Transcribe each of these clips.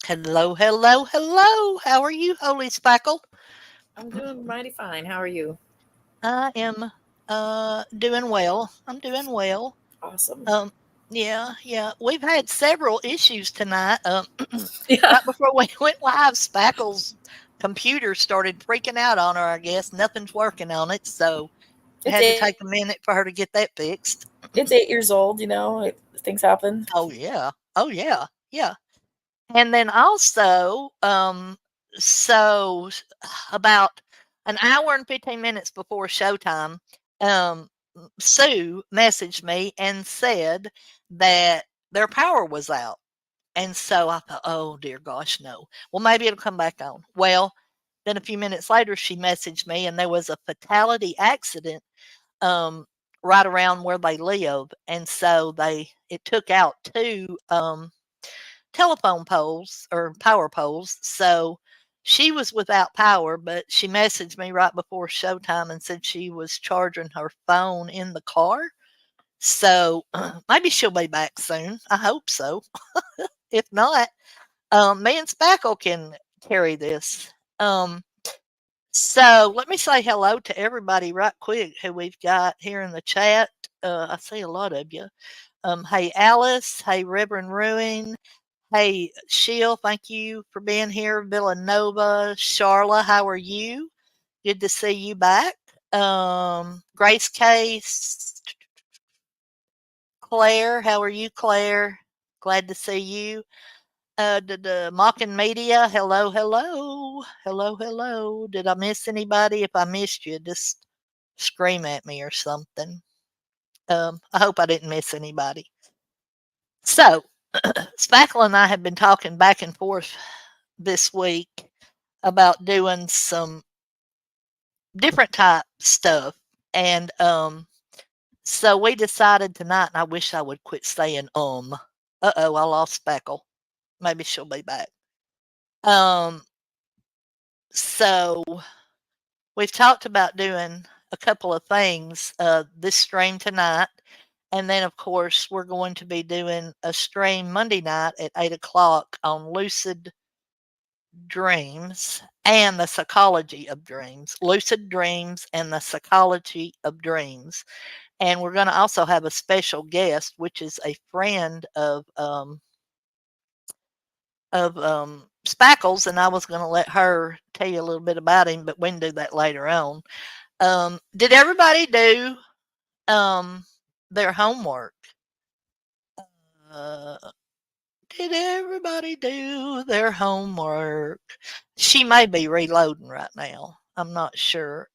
Hello, hello, hello. How are you, Holy Spackle? I'm doing mighty fine. How are you? I am doing well. I'm doing well. Awesome. Um yeah. We've had several issues tonight. Yeah, Right before we went live, Spackle's computer started freaking out on her, I guess. Nothing's working on it, so it it's had to eight. take a minute for her to get that fixed. It's 8 years old. Things happen. Oh yeah. Oh yeah. Yeah. And then also, so about an hour and 15 minutes before showtime, um, Sue messaged me and said that their power was out. And so I thought, oh dear gosh, no. Well, maybe it'll come back on. Well, then a few minutes later, she messaged me and there was a fatality accident um, right around where they live. And so it took out two telephone poles or power poles. So she was without power, but she messaged me right before showtime and said she was charging her phone in the car. So maybe she'll be back soon. I hope so. If not, me and Spackle can carry this. So let me say hello to everybody right quick who we've got here in the chat. I see a lot of you. Hey Alice, hey Reverend Ruin, hey, Sheil, thank you for being here. Villanova, Charla, how are you? Good to see you back. Grace Case, Claire, how are you, Claire? Glad to see you. The Mocking Media, hello, hello, hello, hello. Did I miss anybody? If I missed you, just scream at me or something. I hope I didn't miss anybody. So, Spackle and I have been talking back and forth this week about doing some different type stuff. And so we decided tonight, and I wish I would quit saying Uh-oh, I lost Speckle. Maybe she'll be back. Um so we've talked about doing a couple of things this stream tonight. And then of course we're going to be doing a stream Monday night at 8 o'clock on lucid dreams and the psychology of dreams, lucid dreams and the psychology of dreams. And we're going to also have a special guest, which is a friend of Spackles, and I was going to let her tell you a little bit about him, but we can do that later on. Did everybody do um, their homework? Uh, did everybody do their homework? She may be reloading right now. I'm not sure.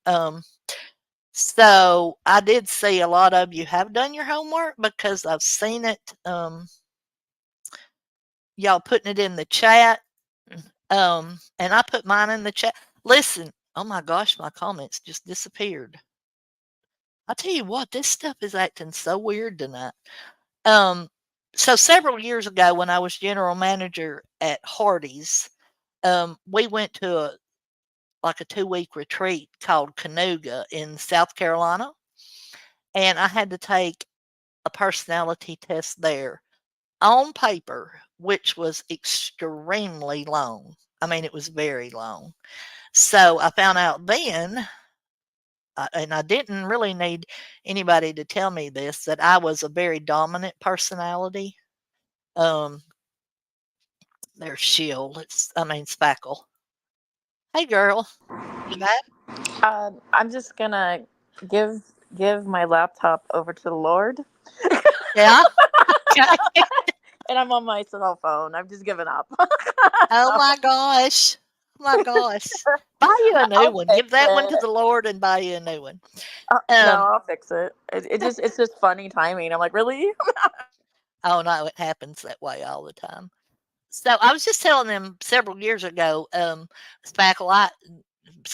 So I did see a lot of you have done your homework because I've seen it. Y'all putting it in the chat. And I put mine in the chat. Listen, oh my gosh, my comments just disappeared. I tell you what, this stuff is acting so weird tonight. Um, so several years ago, when I was general manager at Hardee's, we went to a 2 week retreat called Canoga in South Carolina, and I had to take a personality test there on paper, which was extremely long. I mean, it was very long. So I found out then, and I didn't really need anybody to tell me this, that I was a very dominant personality. Um, there's Shield. Spackle. Hey, girl. You back? I'm just gonna give give my laptop over to the Lord, Yeah. Okay. and I'm on my cell phone. I've just given up. Oh my gosh. Oh my gosh. Buy you a new I'll one. Give fix that one to it. the Lord and buy you a new one. No, Um, I'll fix it. It's just funny timing. I'm like, really? oh no, it happens that way all the time. So I was just telling them several years ago, Spackle,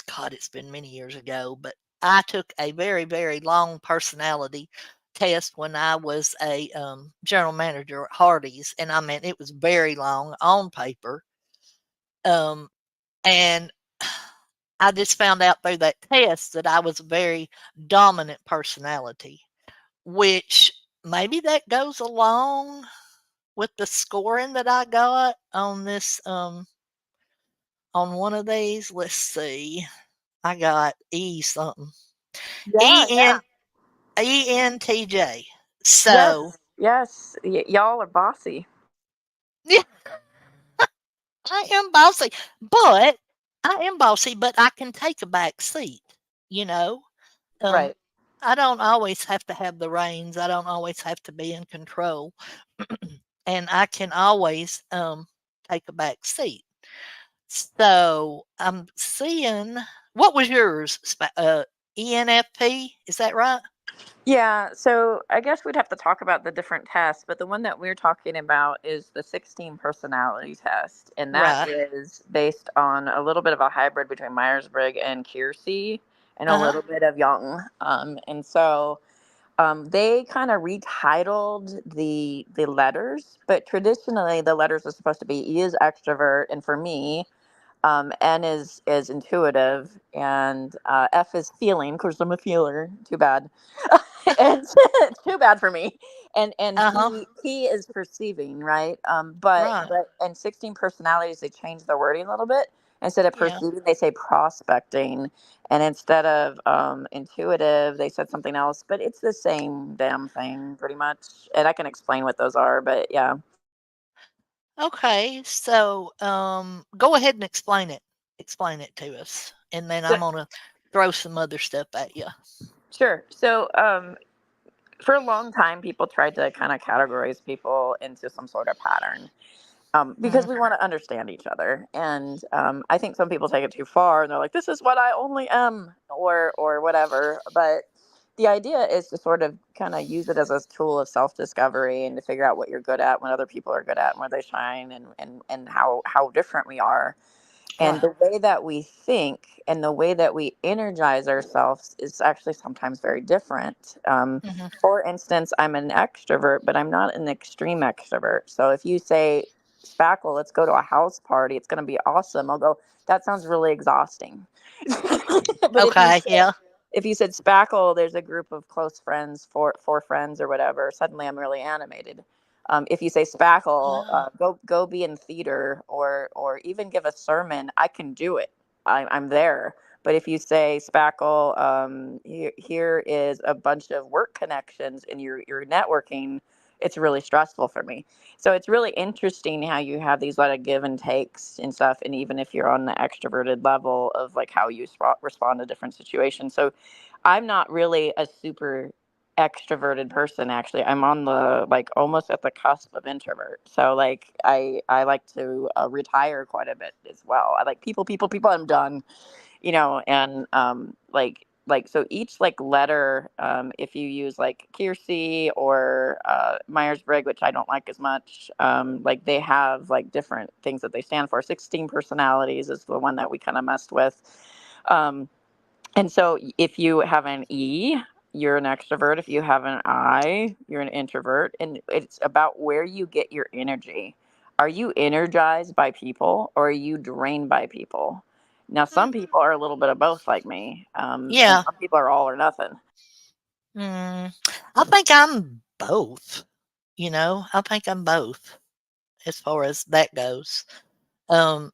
God, it's been many years ago, but I took a very, very long personality test when I was a general manager at Hardee's, and I mean it was very long on paper. Um, and I just found out through that test that I was a very dominant personality, which maybe that goes along. with the scoring that I got on this on one of these, let's see. I got E something. Yeah, E yeah. N ENTJ. So, Yes, yes. Y'all are bossy. yeah, I am bossy, but I can take a back seat, you know? Um, Right. I don't always have to have the reins. I don't always have to be in control, and I can always, take a back seat. So, I'm seeing what was yours? ENFP, is that right? Yeah, so I guess we'd have to talk about the different tests, but the one that we're talking about is the 16 personality test, and that Right. is based on a little bit of a hybrid between Myers-Briggs and Kiersey and a Uh-huh. little bit of Young. And so they kind of retitled the letters, but traditionally the letters are supposed to be E is extrovert, and for me, N is intuitive, and F is feeling. Of course, I'm a feeler. Too bad, and too bad for me. And Uh-huh. P is perceiving, right? But Right. and 16 personalities, they change the wording a little bit. Instead of Yeah. perceiving, they say prospecting, and instead of intuitive, they said something else. But it's the same damn thing, pretty much. And I can explain what those are. But yeah. Okay. So, go ahead and explain it. Explain it to us, and then So I'm gonna throw some other stuff at you. sure. So for a long time, people tried to kind of categorize people into some sort of pattern, because Mhm. we want to understand each other. And I think some people take it too far, and they're like, "This is what I only am," or whatever. But the idea is to sort of kind of use it as a tool of self discovery and to figure out what you're good at, what other people are good at, and where they shine, and how different we are. And Right. the way that we think and the way that we energize ourselves is actually sometimes very different. Mhm. For instance, I'm an extrovert, but I'm not an extreme extrovert. So if you say, Spackle, let's go to a house party, it's going to be awesome, I'll go, that sounds really exhausting. But Okay. Yeah. if you said Spackle, there's a group of close friends, four friends or whatever, suddenly I'm really animated. If you say Spackle, Oh. go be in theater or even give a sermon, I can do it. I'm there. But if you say Spackle, here is a bunch of work connections and you're networking, it's really stressful for me. So it's really interesting how you have these lot of give and takes and stuff, and even if you're on the extroverted level of like how you respond to different situations. So I'm not really a super extroverted person, actually. I'm on the like almost at the cusp of introvert. So like I like to retire quite a bit as well. I like people. I'm done, and like so each like letter, if you use like Kiersey or Myers-Briggs, which I don't like as much, like they have like different things that they stand for. 16 personalities is the one that we kind of messed with. um, and so if you have an E, you're an extrovert. If you have an I, you're an introvert. And it's about where you get your energy. Are you energized by people or are you drained by people? Now, some Mm. people are a little bit of both, like me, and Yeah. some people are all or nothing. Mm. I think I'm both. I think I'm both as far as that goes. Um,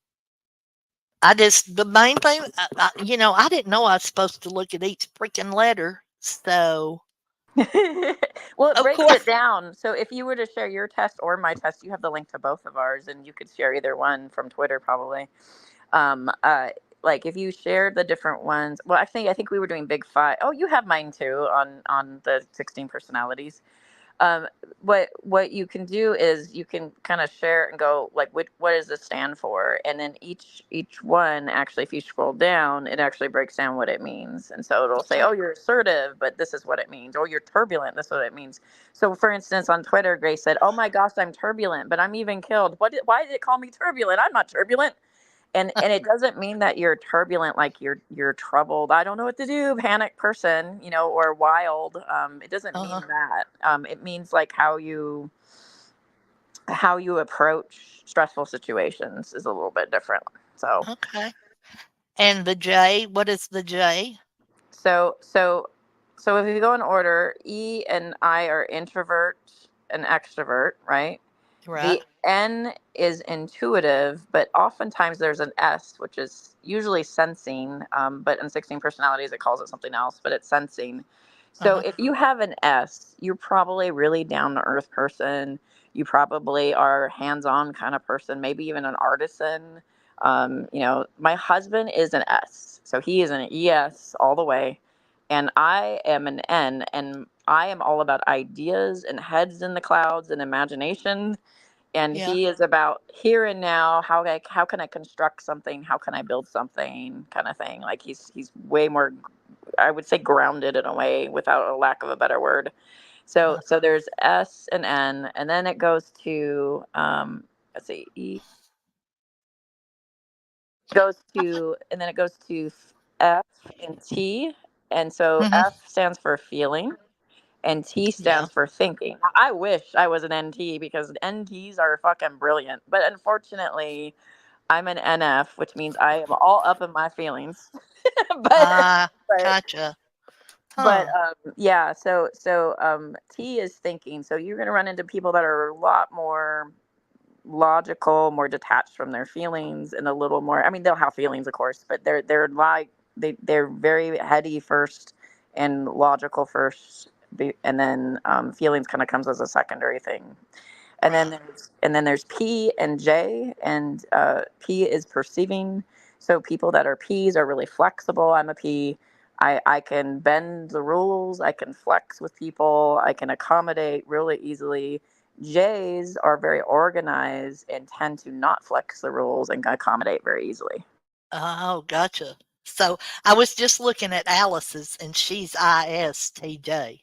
the main thing, I didn't know I was supposed to look at each freaking letter. So, Well, it of breaks it course, down. So if you were to share your test or my test, you have the link to both of ours, and you could share either one from Twitter, probably. um uh like if you share the different ones, well, I think we were doing big five. Oh, you have mine too on the 16 personalities. um what you can do is you can kind of share and go like, what does this stand for? And then each one, actually, if you scroll down, it actually breaks down what it means. And so it'll say, okay. oh, you're assertive, but this is what it means. Or you're turbulent, this is what it means. So for instance, on Twitter, Grace said, oh my gosh, I'm turbulent, but I'm even killed. Why did it call me turbulent? I'm not turbulent. And it doesn't mean that you're turbulent, like you're troubled, I don't know what to do, panic person, or wild. It doesn't Uh-huh. mean that. It means like how you approach stressful situations is a little bit different. So Okay. And the J, what is the J? so so so if you go in order, E and I are introvert and extrovert, right? Right. The N is intuitive, but oftentimes there's an S, which is usually sensing. But in 16 personalities, it calls it something else, but it's sensing. So Uh-huh. if you have an S, you're probably really down to earth person. You probably are hands on kind of person, maybe even an artisan. My husband is an S, so he is an ES all the way, and I am an N, and I am all about ideas and heads in the clouds and imagination, and Yeah. he is about here and now. How can I construct something? How can I build something? Kind of thing. Like he's way more, I would say, grounded in a way, without a lack of a better word. So Uh-huh. so there's S and N, and then it goes to let's see, E goes to, and then it goes to F and T, and so Mhm. F stands for feeling, and T Yeah. stands for thinking. Now, I wish I was an NT because NTs are fucking brilliant, but unfortunately, I'm an NF, which means I am all up in my feelings. but Ah, but gotcha. Huh. yeah, so T is thinking. So you're going to run into people that are a lot more logical, more detached from their feelings, and a little more. I mean, they'll have feelings, of course, but they're like they're very heady first and logical first, and then feelings kind of comes as a secondary thing. Right. And then there's P and J, and P is perceiving. So people that are P's are really flexible. I'm a P. I can bend the rules. I can flex with people. I can accommodate really easily. J's are very organized and tend to not flex the rules and accommodate very easily. Oh, gotcha. So I was just looking at Alice's and she's ISTJ.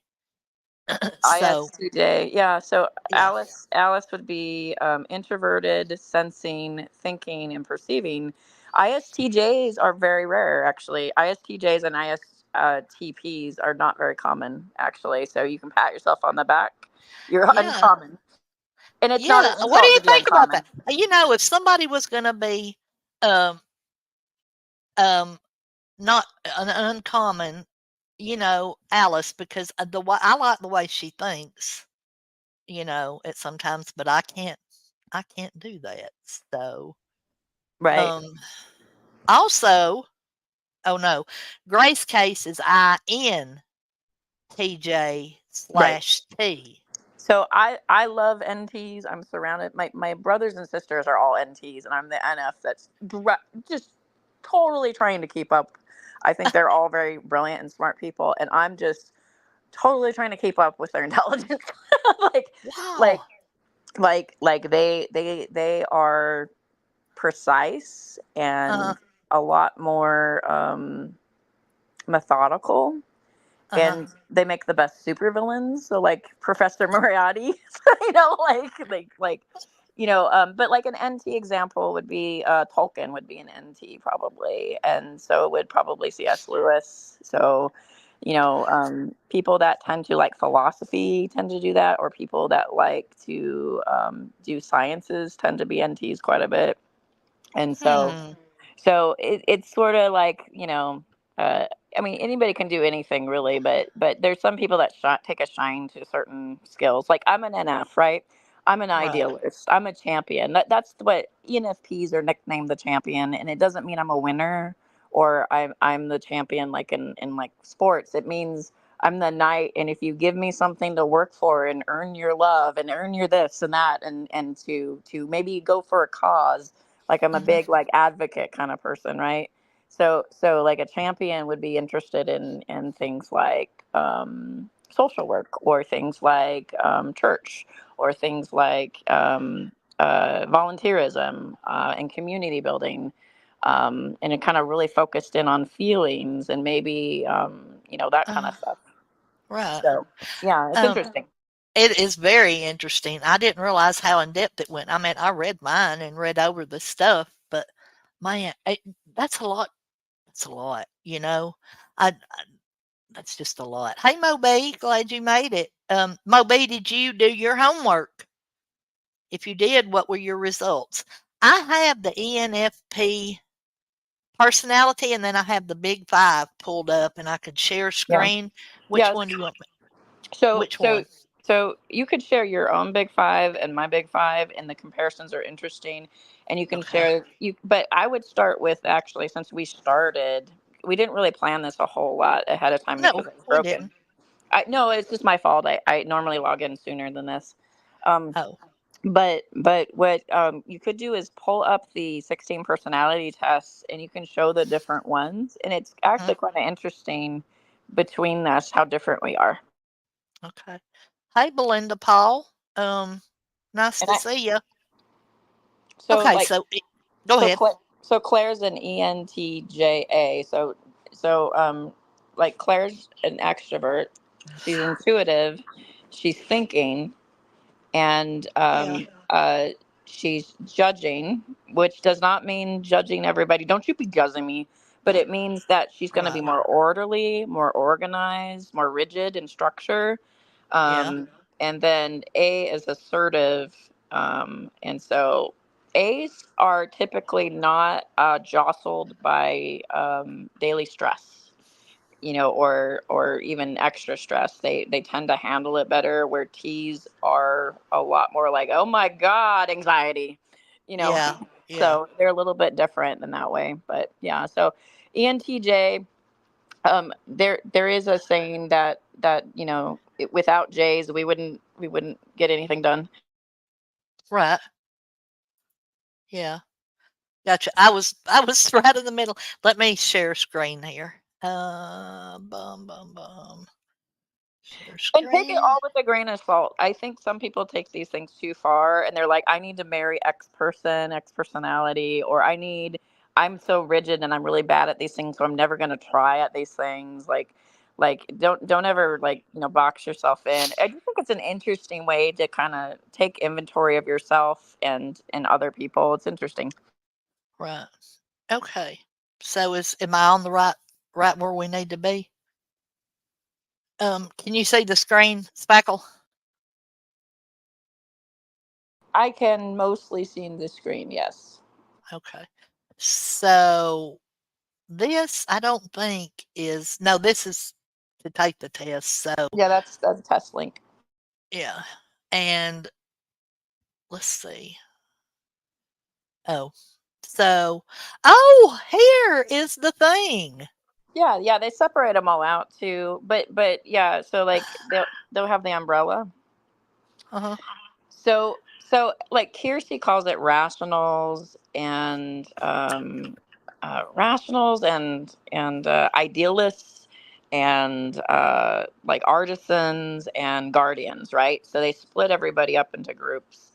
So, ISTJ, yeah. So yeah. Alice would be introverted, sensing, thinking, and perceiving. ISTJs are very rare, actually. ISTJs and ISTPs are not very common, actually. So you can pat yourself on the back. You're Yeah. uncommon, and it's not Yeah. an What do insult you to be think about uncommon, that? If somebody was going to be um um not an uncommon, Alice, because the way I like the way she thinks, at sometimes, but I can't do that. So, right? um also, oh no, Grace Case is INTJ Right. slash T. So I love NTs. I'm surrounded. My brothers and sisters are all NTs, and I'm the NF that's just totally trying to keep up. I think they're all very brilliant and smart people, and I'm just totally trying to keep up with their intelligence. like like Wow. like they are precise Uh-huh. and a lot more methodical, Uh-huh. and they make the best supervillains. So like Professor Moriarty, but like an NT example would be Tolkien would be an NT probably, and so it would probably C.S. Lewis. So people that tend to like philosophy tend to do that, or people that like to do sciences tend to be NTs quite a bit, and so Hmm. it's sort of like, uh, I mean, anybody can do anything really, but there's some people that take a shine to certain skills. Like I'm an NF, right? I'm an Right. idealist. I'm a champion. That's what ENFPs are nicknamed the champion, and it doesn't mean I'm a winner or I'm the champion like in like sports. It means I'm the knight, and if you give me something to work for and earn your love and earn your this and that, and to maybe go for a cause, like I'm a Mhm. big like advocate kind of person, right? So like a champion would be interested in things like social work, or things like church, or things like volunteerism and community building, and it kind of really focused in on feelings and maybe that kind Uh, of stuff. right. So yeah, it's Um, interesting. it is very interesting. I didn't realize how in depth it went. I mean, I read mine and read over the stuff, but man, that's a lot. That's a lot. I that's just a lot. Hey, Moby, glad you made it. Moby, did you do your homework? If you did, what were your results? I have the ENFP personality, and then I have the big five pulled up, and I could share Yeah. screen. Which Yes. one do you want? So Which so one? So you could share your own big five and my big five, and the comparisons are interesting. And you can Okay. share you, but I would start with, actually, since we started, we didn't really plan this a whole lot ahead of time No, because it was we broken. didn't. I no, it's just my fault. I normally log in sooner than this. Um, Oh. but what you could do is pull up the 16 personality tests, and you can show the different ones, and it's Mhm. actually kind of interesting between us how different we are. Okay. Hey, Belinda Paul. Um, nice And to I see you. so Okay, like so go ahead. So Claire's an ENTJA. Like Claire's an extrovert. She's intuitive. She's thinking, and Yeah. she's judging, which does not mean judging everybody. Don't you be judging me. But it means that she's going to be Right. more orderly, more organized, more rigid in structure. Yeah. And then A is assertive. And so A's are typically not jostled by daily stress, or even extra stress. They tend to handle it better. Where T's are a lot more like, oh my god, anxiety, you know. Yeah. Yeah. So they're a little bit different in that way. But yeah, so ENTJ, there is a saying that without J's we wouldn't get anything done. Right. Yeah. Gotcha. I was right in the middle. Let me share screen here. Bum. Share And take it screen. all with a grain of salt. I think some people take these things too far, and they're like, I need to marry X person, X personality, or I'm so rigid and I'm really bad at these things, so I'm never going to try at these things. Like don't ever, like, box yourself in. I just think it's an interesting way to kind of take inventory of yourself and other people. It's interesting. Right. Okay. So am I on the right where we need to be? Can you see the screen, Spackle? I can mostly see the screen, yes. Okay. So this I don't think is no, this is to take the test. So Yeah, that's a test link. yeah. And let's see. Oh. So here is the thing. Yeah, they separate them all out too. But yeah, so like they'll have the umbrella. Uh-huh. So like Kirsty calls it rationals and idealists, and like artisans and guardians, right? So they split everybody up into groups.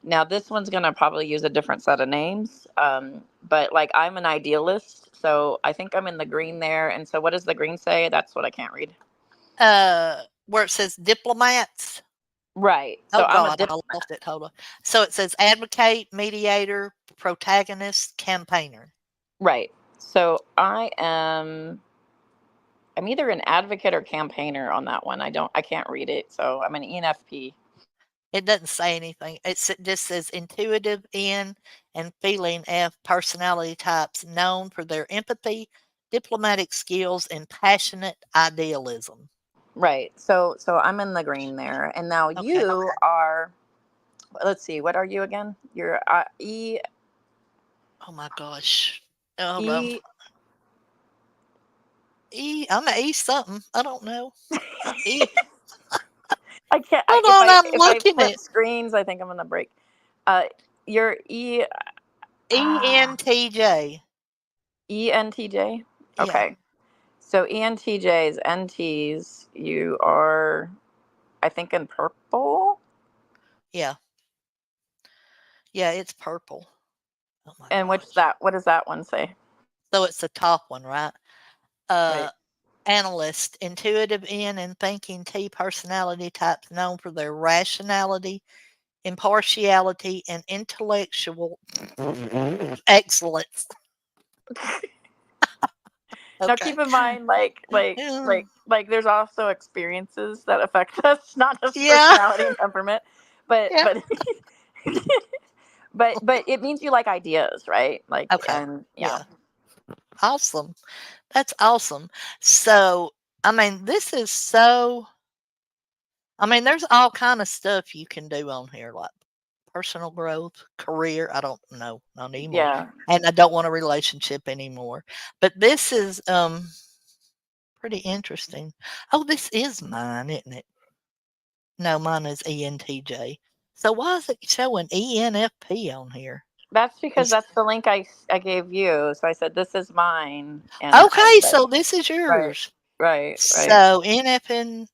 Now this one's gonna probably use a different set of names, but like I'm an idealist, so I think I'm in the green there. And so what does the green say? That's what I can't read. Where it says diplomats. Right. So Oh I'm a God, I diplomat. lost it. Hold on. So it says advocate, mediator, protagonist, campaigner. Right. So I'm either an advocate or campaigner on that one. I can't read it. So I'm an ENFP. It doesn't say anything. Just says intuitive N and feeling F personality types known for their empathy, diplomatic skills, and passionate idealism. Right. So I'm in the green there. And now Okay. you are, let's see, what are you again? You're Oh my gosh. Hold on. E I'm a E something. I don't know. E. I can't I Hold on. I'm if I looking flip at screens, I think I'm going to break. You're ENTJ. ENTJ. Yeah. Okay. So ENTJs, NTs, you are, I think, in purple. Yeah. Yeah. It's purple. Oh my And gosh. what does that one say? So it's the top one, right? Right. Uh, Analyst, intuitive N and thinking T personality types known for their rationality, impartiality, and intellectual excellence. Now Okay. keep in mind, Yeah. there's also experiences that affect us, not just Yeah. personality and temperament. But Yeah. but but it means you like ideas, right? Like, Okay. and yeah. Yeah. Awesome. That's awesome. So, I mean, this is so I mean, there's all kind of stuff you can do on here, like personal growth, career. I don't know, not anymore, Yeah, and I don't want a relationship anymore. But this is pretty interesting. Oh, this is mine, isn't it? No, mine is ENTJ. So why is it showing ENFP on here? that's because It's that's the link I gave you. So I said this is mine, and I okay. said So this is right, yours. right. So NFN,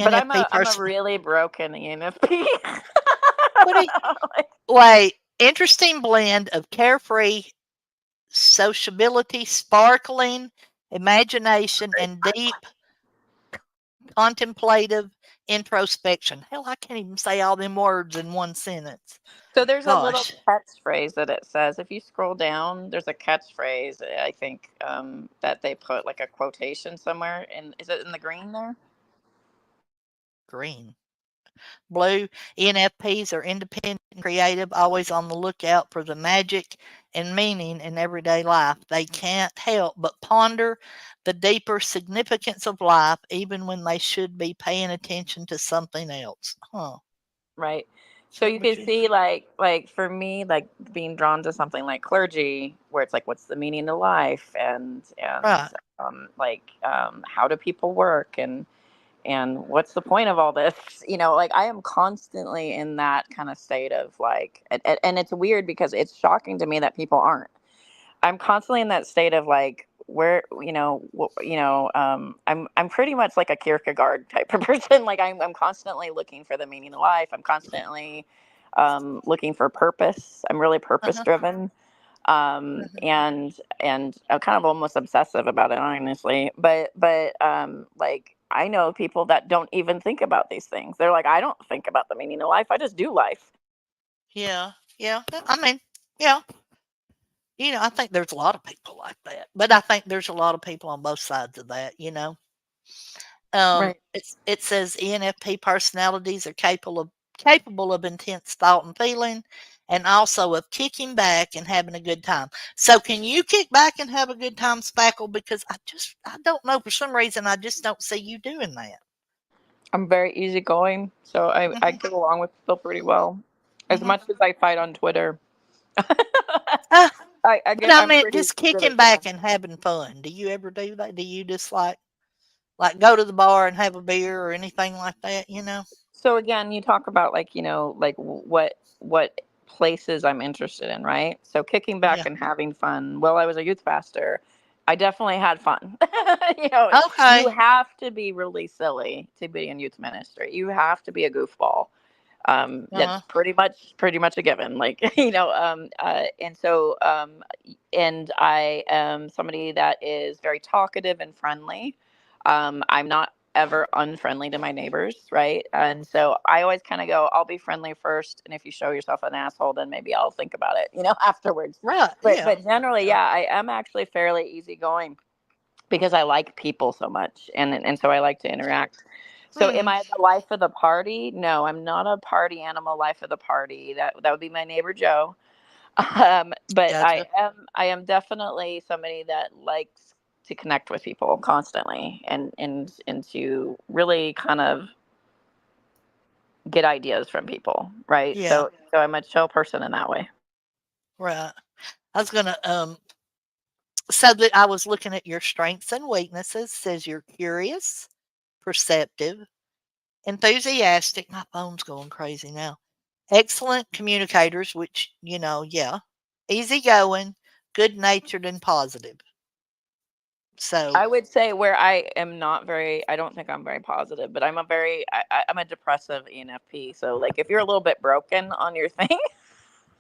But ENFP I'm a person. really broken ENFP. What? Wait. Interesting blend of carefree sociability, sparkling imagination, and deep contemplative introspection. Hell, I can't even say all them words in one sentence. So there's a little Gosh, catchphrase that it says. If you scroll down, there's a catchphrase. I think that they put like a quotation somewhere. And is it in the green there? green. Blue, ENFPs are independent and creative, always on the lookout for the magic and meaning in everyday life. They can't help but ponder the deeper significance of life, even when they should be paying attention to something else. Huh. Right. Is So that you what can you? see like for me, like being drawn to something like clergy, where it's like, what's the meaning of life, and Right. how do people work, and what's the point of all this? Like I am constantly in that kind of state of like, and it's weird because it's shocking to me that people aren't. I'm constantly in that state of like, where I'm pretty much like a Kierkegaard type of person. Like I'm constantly looking for the meaning of life. I'm constantly looking for purpose. I'm really purpose Uh-huh. driven, Uh-huh. and I'm kind of almost obsessive about it, honestly. But like I know people that don't even think about these things. They're like, I don't think about the meaning of life. I just do life. Yeah. Yeah. I mean, yeah. I think there's a lot of people like that, but I think there's a lot of people on both sides of that. Right. It says ENFP personalities are capable of intense thought and feeling, and also of kicking back and having a good time. So, can you kick back and have a good time, Spackle? Because I don't know, for some reason I just don't see you doing that. I'm very easygoing, so I Hmm. get along with people pretty well. As Hmm. much as I fight on Twitter, Uh, but I I'm mean, pretty just good at kicking yeah. back and having fun. Do you ever do that? Do you just like go to the bar and have a beer or anything like that? So again, you talk about like like what places I'm interested in, right? So kicking back Yeah. and having fun. Well, I was a youth pastor. I definitely had fun. you know, you Okay. have to be really silly to be in youth ministry. You have to be a goofball. That's Uh-huh. pretty much a given, like and I am somebody that is very talkative and friendly. I'm not ever unfriendly to my neighbors, right? And so I always kind of go, I'll be friendly first, and if you show yourself an asshole, then maybe I'll think about it, afterwards. Right. but Yeah. but generally, Yeah. yeah, I am actually fairly easygoing because I like people so much, and so I like to interact. So am Hmm. I the life of the party? No, I'm not a party animal. Life of the party. That would be my neighbor Joe. But Gotcha. I am definitely somebody that likes to connect with people constantly, and to really kind of get ideas from people, right? Yeah. So I'm a chill person in that way. Right. I was gonna so that I was looking at your strengths and weaknesses. Says you're curious, perceptive, enthusiastic. My phone's going crazy now. Excellent communicators, which, yeah. Easygoing, good natured and positive. So I would say where I am not very, I don't think I'm very positive, but I'm a depressive ENFP. So like, if you're a little bit broken on your thing,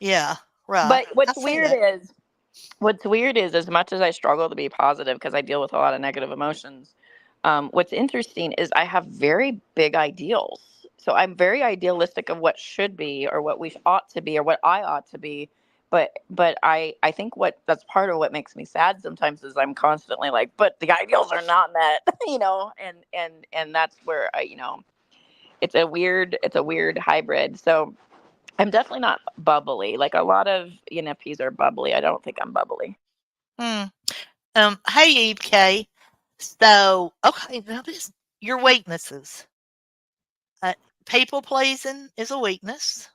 yeah, right. but I see that. what's weird is as much as I struggle to be positive because I deal with a lot of negative emotions, what's interesting is I have very big ideals. So I'm very idealistic of what should be or what we ought to be or what I ought to be. But I think what that's part of what makes me sad sometimes is I'm constantly like, but the ideals are not met, and that's where it's a weird hybrid. So I'm definitely not bubbly. Like a lot of ENFPs are bubbly. I don't think I'm bubbly. Hmm. Hey Eve K. So okay, now this your weaknesses. People pleasing is a weakness.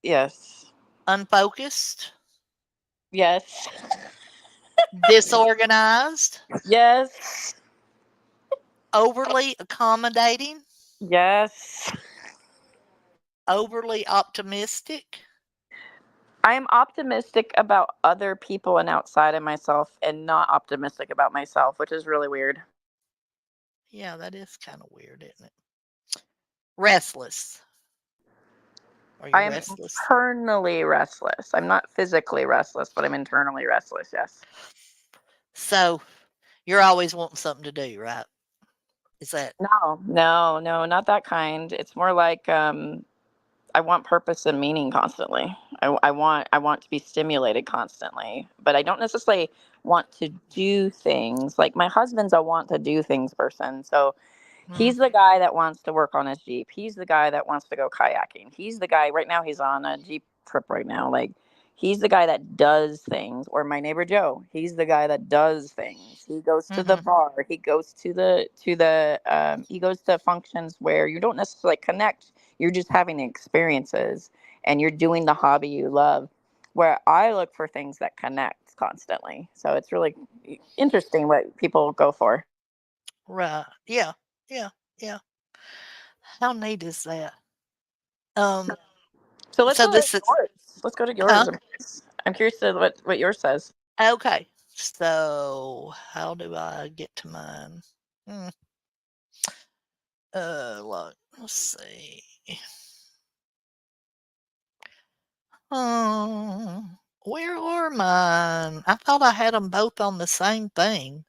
Yes. Unfocused, Yes. disorganized, Yes. overly accommodating, Yes. overly optimistic. I'm optimistic about other people and outside of myself and not optimistic about myself, which is really weird. Yeah, that is kind of weird, isn't it? Restless. Are you I am restless? internally restless. I'm not physically restless, but I'm internally restless. Yes. So you're always wanting something to do, right? Is that No, no, no, not that kind. It's more like I want purpose and meaning constantly. I want to be stimulated constantly, but I don't necessarily want to do things. Like my husband's a want to do things person. So mm, he's the guy that wants to work on his Jeep. He's the guy that wants to go kayaking. He's the guy right now, he's on a Jeep trip right now. Like he's the guy that does things. Or my neighbor Joe, he's the guy that does things. He goes to the mm-hmm, bar. He goes to the he goes to functions where you don't necessarily connect. You're just having experiences and you're doing the hobby you love. Where I look for things that connect constantly. So it's really interesting what people go for. right? Yeah, yeah, yeah. How neat is that? Um, So let's so go to this is, yours. Let's go to yours. huh? I'm curious to what yours says. Okay. So how do I get to mine? Hmm. Look, let's see. Where are mine? I thought I had them both on the same thing.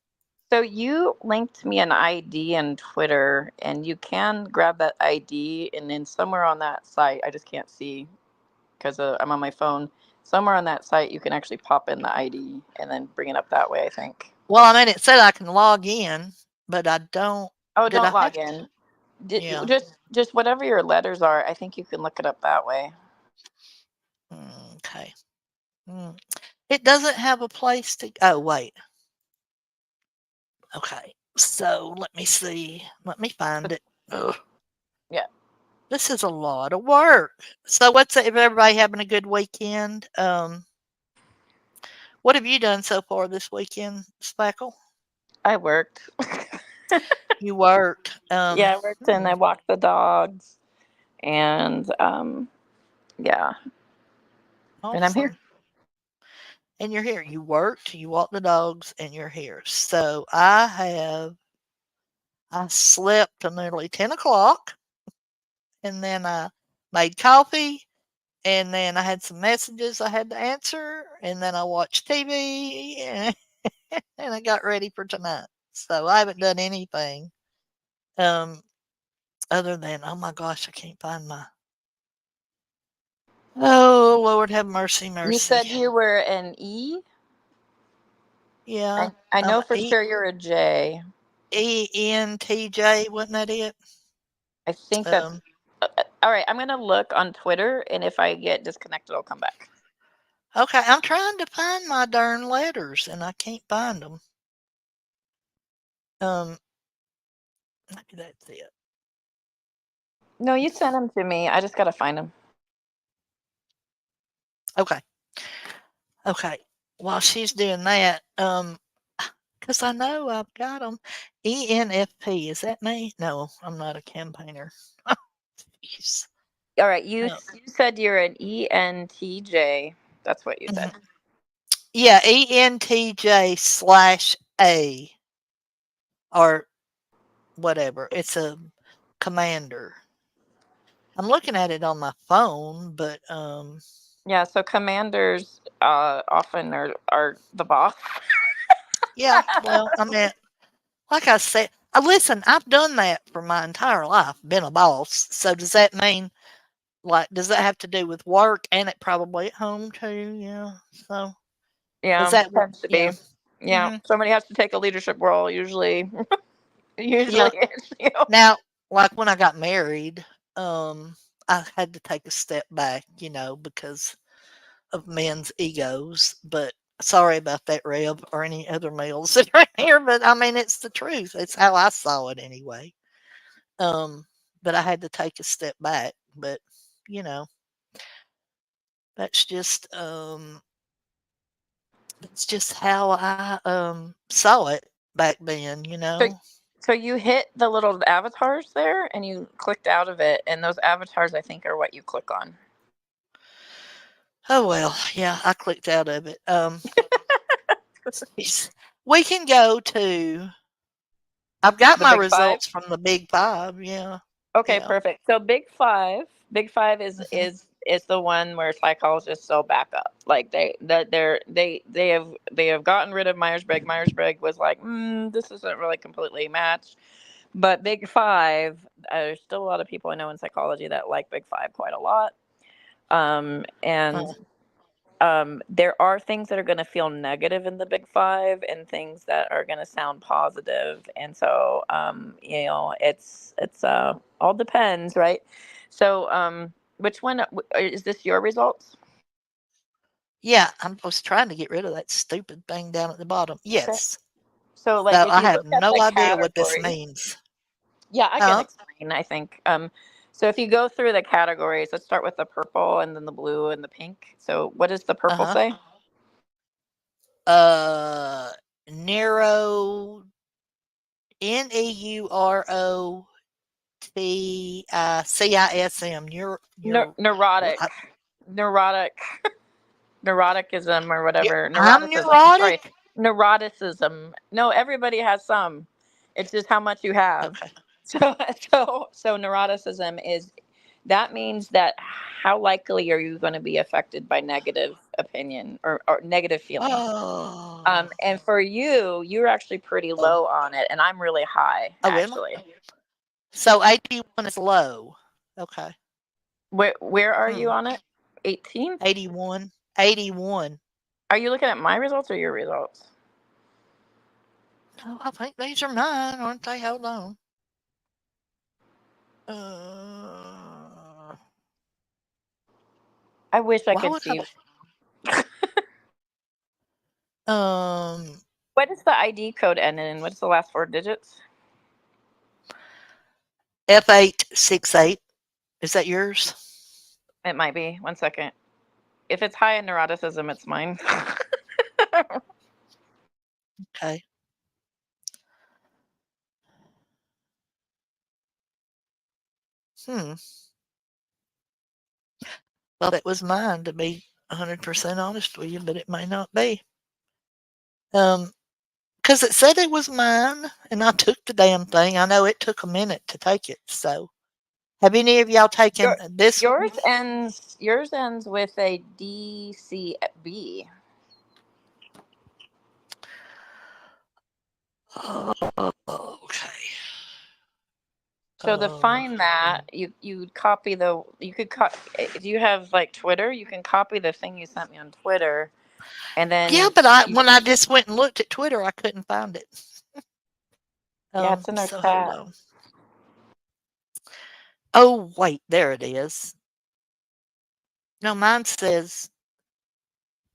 So you linked me an ID in Twitter, and you can grab that ID, and then somewhere on that site, I just can't see because I'm on my phone. Somewhere on that site, you can actually pop in the ID and then bring it up that way. I think. Well, I mean, it said I can log in, but I don't. Oh, Did don't I log have to? in. Yeah. Just whatever your letters are. I think you can look it up that way. Okay. Mm. It doesn't have a place to. Oh, wait. Okay. So let me see. Let me find it. Ugh, Yeah, this is a lot of work. So what's it? If everybody having a good weekend? What have you done so far this weekend, Speckle? I worked. You worked. Yeah, I worked and I walked the dogs, and yeah, and I'm here. Awesome. And you're here. You worked, you walked the dogs, and you're here. So I slept till nearly 10 o'clock, and then I made coffee, and then I had some messages I had to answer, and then I watched TV, and I got ready for tonight. So I haven't done anything um, other than, oh my gosh, I can't find my. Oh, Lord, have mercy, You mercy. said you were an E. Yeah, I I'm know for sure you're a J. ENTJ, wasn't that it? I think that's Um, all right. I'm gonna look on Twitter, and if I get disconnected, I'll come back. okay, I'm trying to find my darn letters and I can't find them. Um, maybe that's it. No, you sent them to me. I just gotta find them. Okay, okay. While she's doing that, because I know I've got them. ENFP, is that me? No, I'm not a campaigner. Jeez. All right, No. you said you're an ENTJ. That's what you said. Mhm. Yeah, ENTJ/A or whatever. It's a commander. I'm looking at it on my phone, but Yeah. So commanders often are the boss. yeah. Well, I mean, like I said, listen, I've done that for my entire life, been a boss. So does that mean, like, does that have to do with work and it probably at home too? Yeah. So is Yeah, that what? tends to be. Yeah. Yeah, Hmm. somebody has to take a leadership role. Usually, Yeah. it's you. Now, like when I got married, um, I had to take a step back, because of men's egos. But sorry about that, Reb, or any other males that are here. But I mean, it's the truth. It's how I saw it anyway. Um, but I had to take a step back. But, you know, that's just that's just how I saw it back then, you So, know. so you hit the little avatars there, and you clicked out of it, and those avatars, I think, are what you click on. Oh well, yeah, I clicked out of it. We can go to. I've got The my big five. results from the Big Five. Yeah, Okay, yeah. perfect. So big five is Hmm. is the one where psychologists still back up. Like they have gotten rid of Myers Briggs. Myers Briggs was like, this isn't really completely matched. But big five, there's still a lot of people I know in psychology that like big five quite a lot. And Oh, there are things that are going to feel negative in the big five and things that are going to sound positive. And so, it's all depends, right? So, which one is this your results? yeah. I was trying to get rid of that stupid thing down at the bottom. Okay. Yes. So, like, So if I you have look at no the idea what this categories, means. yeah, I can Huh? explain, I think. So if you go through the categories, let's start with the purple and then the blue and the pink. So, what does the Uh purple huh. say? Uh, neuro. Neuroticism. Neurotic, neurotic, neuroticism or whatever. I'm Neuroticism. Sorry, neurotic. neuroticism. No, everybody has some. It's just how much you have. Okay. So, so neuroticism is that means that how likely are you going to be affected by negative opinion or negative feelings? Oh. And for you, you're actually pretty Oh. low on it, and I'm really high Oh, am I? actually. So 81 is low. Okay. Where are you Hmm. on it? 18? 81. 81. Are you looking at my results or your results? Oh, I think these are mine, aren't they? Hold on. Uh, I wish I why could would see. I? What does the ID code end in? What's the last four digits? F868. Is that yours? It might be. One second. If it's high in neuroticism, it's mine. Okay. Hmm. Thought it was mine to be 100% honest with you, but it may not be. Um, because it said it was mine, and I took the damn thing. I know it took a minute to take it. So, have any of y'all taken Your, this one? yours ends with a DCB. Oh, okay. So to find that, you would copy the you could do you have like Twitter? You can copy the thing you sent me on Twitter, and Yeah, then but you when I just went and looked at Twitter, I couldn't find it. yeah, it's in our So hold chat. on. Oh, wait, there it is. No, mine says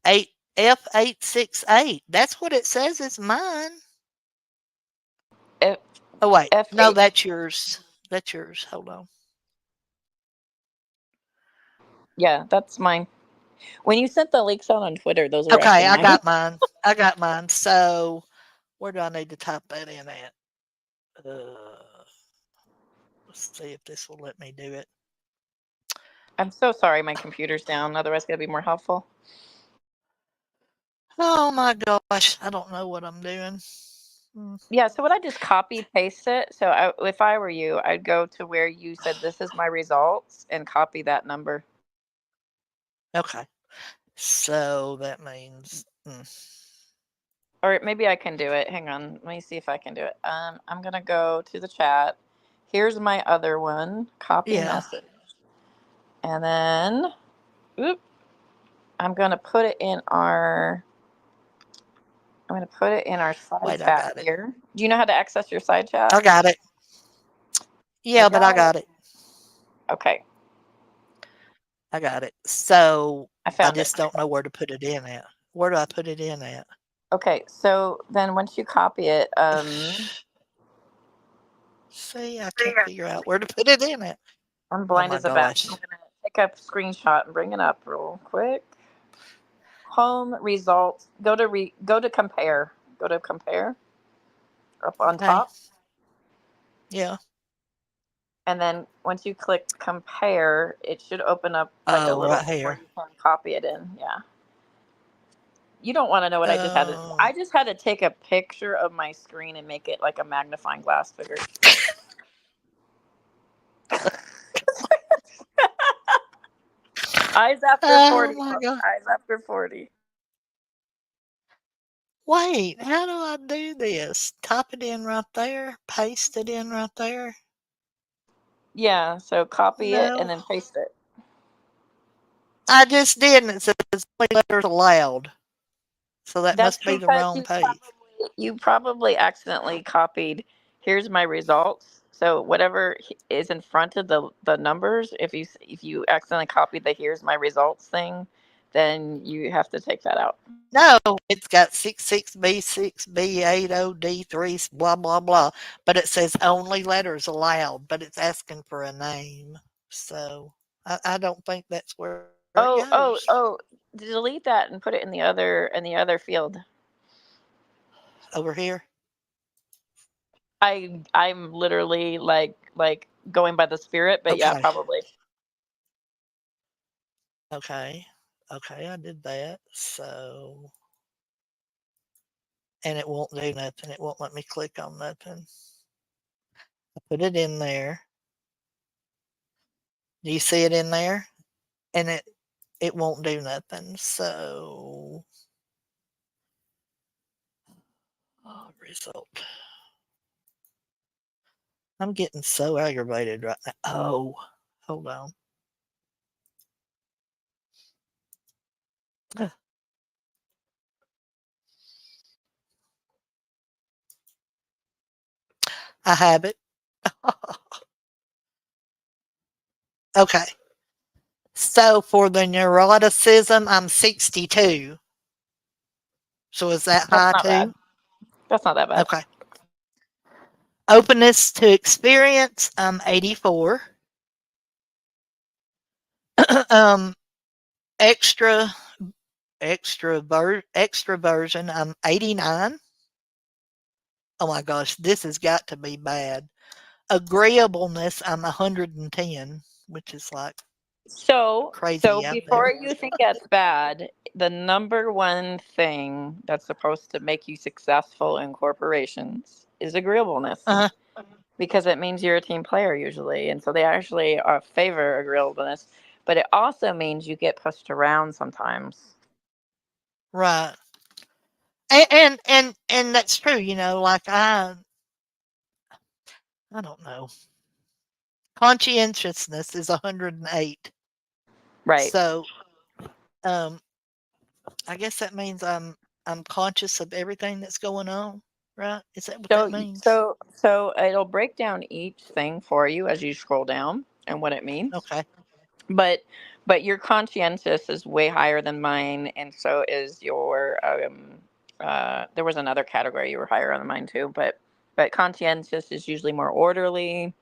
8F868. That's what it says is mine. F Oh wait, no, F8. that's yours. That's yours. Hold on. Yeah, that's mine. When you sent the leaks out on Twitter, those were actually Okay, I mine. got mine. I got mine. So where do I need to type that in at? Uh, let's see if this will let me do it. I'm so sorry my computer's down. Otherwise, it's gonna be more helpful. Oh my gosh, I don't know what I'm doing. Hmm. Yeah, so would I just copy paste it? So if I were you, I'd go to where you said this is my results and copy that number. Okay, so that means Or maybe I can do it. Hang on, let me see if I can do it. I'm gonna go to the chat. Here's my other one. Copy yeah. message, and then oop, I'm gonna put it in our. I'm gonna put it in our side Wait, I chat got it. here. Do you know how to access your side I chat? got it. I Yeah, but I got it. got it. Okay, I got it. So I I found it. just don't know where to put it in at. Where do I put it in at? Okay, so then once you copy it, See, I can't figure out where to put it in it. I'm Oh blind my as a bat. I'm gosh. gonna take a screenshot and bring it up real quick. Home results. Go to compare. Go to compare up on Okay. top, Yeah. and then once you click compare, it should open up like a Oh, little right thing where here. you can copy it in. Yeah. You don't want to know what I just had to. Oh. I just had to take a picture of my screen and make it like a magnifying glass figure. Eyes after Oh 40, my folks. god. Eyes after 40. Wait, how do I do this? Type it in right there, paste it in right there. Yeah, so copy it and No. then paste it. I just did, and it says only letters allowed. So that That's must be the because wrong page. you probably accidentally copied. Here's my results. So whatever is in front of the numbers, if you accidentally copied the here's my results thing, then you have to take that out. No, it's got 66B6, B80, D3, blah, blah, blah. But it says only letters allowed, but it's asking for a name. So I don't think that's where it Oh, goes. oh, oh, delete that and put it in the other field. Over here? I'm literally like going by the spirit, but yeah, Okay. probably. Okay. Okay, I did that. So, and it won't do nothing. It won't let me click on nothing. I put it in there. Do you see it in there? And it won't do nothing. So, oh, result. I'm getting so aggravated right now. Oh, hold on. Ugh, I have it. Okay. So for the neuroticism, I'm 62. So is that That's high not bad. too? That's not that bad. Okay. Openness to experience, I'm 84. um, extra extroversion, I'm 89. Oh my gosh, this has got to be bad. Agreeableness, I'm 110, which is like So crazy out there. before you think that's bad, the number one thing that's supposed to make you successful in corporations is agreeableness, Uh, because it means you're a team player usually, and so they actually favor agreeableness. But it also means you get pushed around sometimes. right. And that's true, like I don't know. Conscientiousness is 108. Right. So, um I guess that means I'm conscious of everything that's going on, right? Is that what that means? So it'll break down each thing for you as you scroll down and what it means. Okay. But your conscientious is way higher than mine, and so is your there was another category you were higher on mine too, but conscientious is usually more orderly.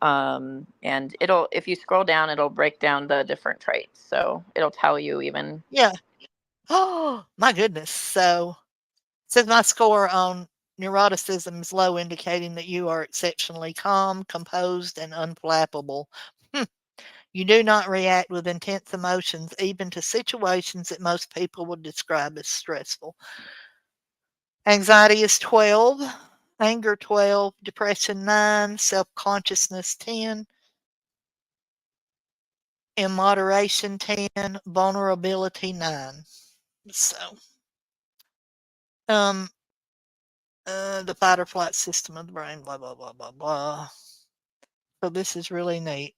And it'll, if you scroll down, it'll break down the different traits, so it'll tell you even. Yeah. Oh, my goodness. So, says my score on neuroticism is low, indicating that you are exceptionally calm, composed, and unflappable. Hmm. You do not react with intense emotions, even to situations that most people would describe as stressful. Anxiety is 12, anger 12, depression 9, self consciousness 10, immoderation 10, vulnerability 9. So, um, the fight or flight system of the brain, blah, blah, blah, blah, blah. So, this is really neat.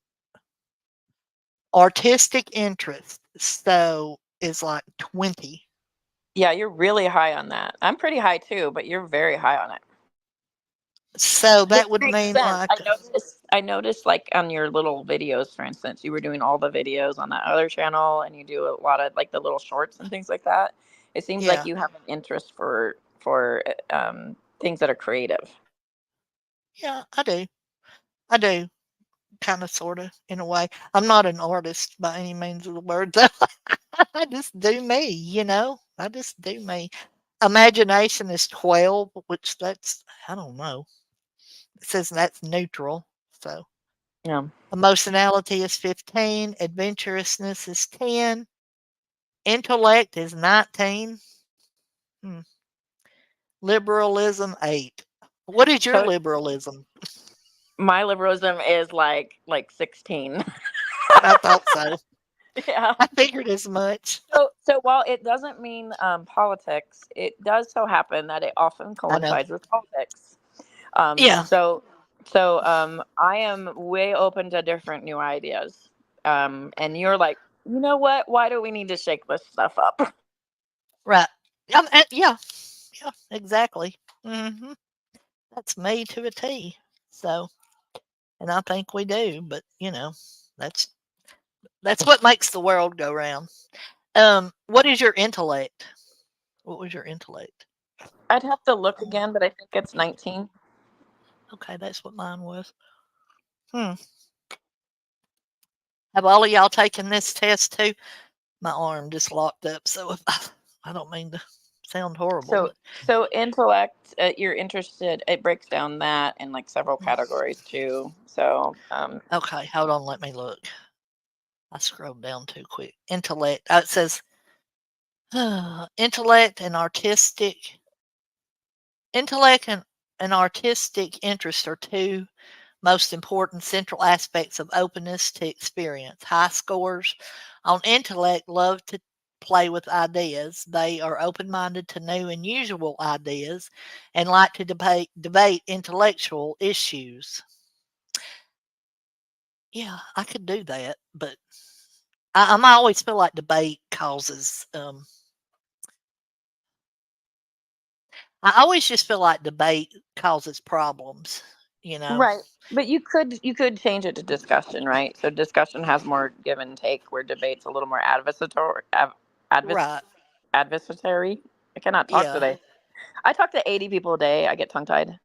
Artistic interest, so, is like 20. Yeah, you're really high on that. I'm pretty high too, but you're very high on it. So, Which that would makes mean sense. like, I noticed like on your little videos, for instance, you were doing all the videos on that other channel, and you do a lot of like the little shorts and things like that. It seems like yeah, you have an interest for things that are creative. yeah, I do. I do, kind of, sort of, in a way. I'm not an artist by any means of the word, though. I just do me, you know? I just do me. Imagination is 12, which that's, I don't know. It says that's neutral. So Yeah. emotionality is 15, adventurousness is 10, intellect is 19, hmm, liberalism 8. What is your So liberalism? my liberalism is like 16. I thought so. Yeah. I figured as much. So while it doesn't mean politics, it does so happen that it often I know. coincides with politics. Um, Yeah, so so I am way open to different new ideas. And you're like, you know what? Why do we need to shake this stuff up? right. Yeah, yeah, exactly. Hmm. That's me to a T. So, and I think we do, but that's that's what makes the world go round. What is your intellect? What was your intellect? I'd have to look again, but I think it's 19. Okay, that's what mine was. Hmm. Have all of y'all taken this test too? My arm just locked up, so if I don't mean to sound horrible, So but so intellect, you're interested. It breaks down that in like several categories too. So okay, hold on, let me look. I scrolled down too quick. Intellect. It says intellect and artistic interest are two most important central aspects of openness to experience. High scores on intellect love to play with ideas. They are open minded to new and usual ideas and like to debate intellectual issues. Yeah, I could do that, but I always feel like debate causes. I always just feel like debate causes problems. You know. right. But you could change it to discussion, right? So discussion has more give and take, where debate's a little more advis, Right. adversary. I cannot talk Yeah. today. I talk to 80 people a day. I get tongue tied.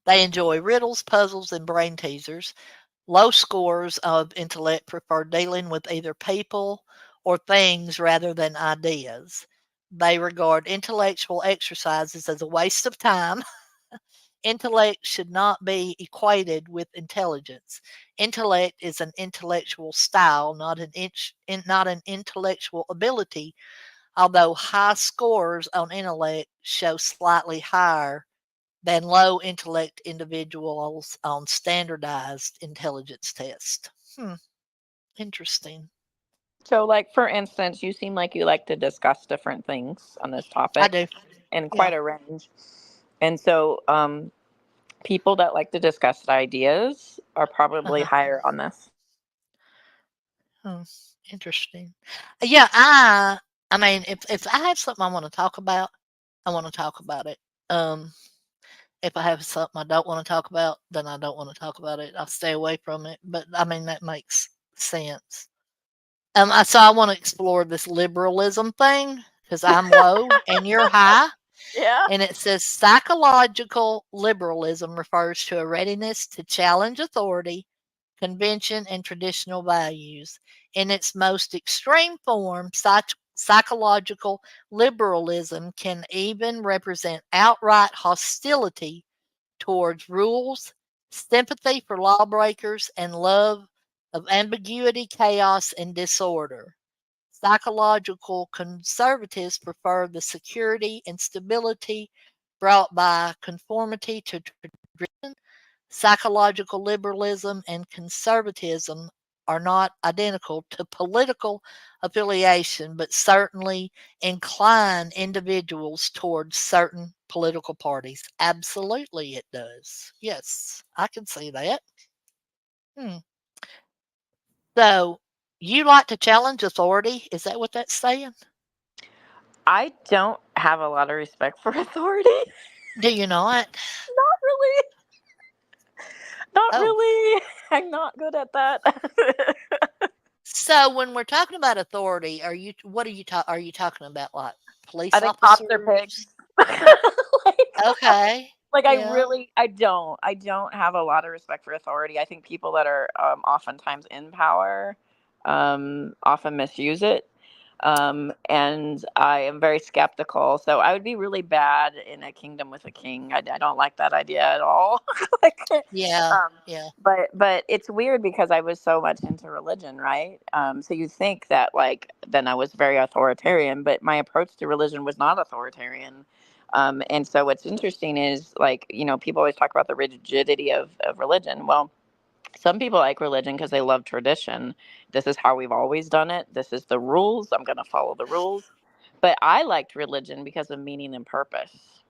They enjoy riddles, puzzles, and brain teasers. Low scores of intellect prefer dealing with either people or things rather than ideas. They regard intellectual exercises as a waste of time. Intellect should not be equated with intelligence. Intellect is an intellectual style, not an intellectual ability, although high scores on intellect show slightly higher than low intellect individuals on standardized intelligence tests. Hmm, interesting. So, like for instance, you seem like you like to discuss different things on this I topic, do. and Yeah. quite a range. And so, people that like to discuss ideas are probably Uh-huh. higher on this. Hmm, interesting. Yeah, I mean, if I have something I want to talk about, I want to talk about it. Um, if I have something I don't want to talk about, then I don't want to talk about it. I'll stay away from it. But I mean, that makes sense. So I want to explore this liberalism thing because I'm low and you're high. Yeah. And it says psychological liberalism refers to a readiness to challenge authority, convention, and traditional values. In its most extreme form, psychological liberalism can even represent outright hostility towards rules, sympathy for lawbreakers, and love of ambiguity, chaos, and disorder. Psychological conservatives prefer the security and stability brought by conformity to tradition. Psychological liberalism and conservatism are not identical to political affiliation, but certainly incline individuals towards certain political parties. Absolutely, it does. Yes, I can see that. Hmm. So, you like to challenge authority? Is that what that's saying? I don't have a lot of respect for authority. Do you not? Not really. Not Oh, really. I'm not good at that. so when we're talking about authority, what are you talking about, like I police think cops are officers? pigs. Like, Okay. Like Yeah. I don't have a lot of respect for authority. I think people that are oftentimes in power often misuse it. And I am very skeptical. So I would be really bad in a kingdom with a king. I don't like that idea at all. Like, Yeah. um, Yeah. but it's weird because I was so much into religion, right? So you think that like then I was very authoritarian, but my approach to religion was not authoritarian. And so what's interesting is like, people always talk about the rigidity of religion. Well, some people like religion because they love tradition. This is how we've always done it. This is the rules. I'm going to follow the rules. But I liked religion because of meaning and purpose.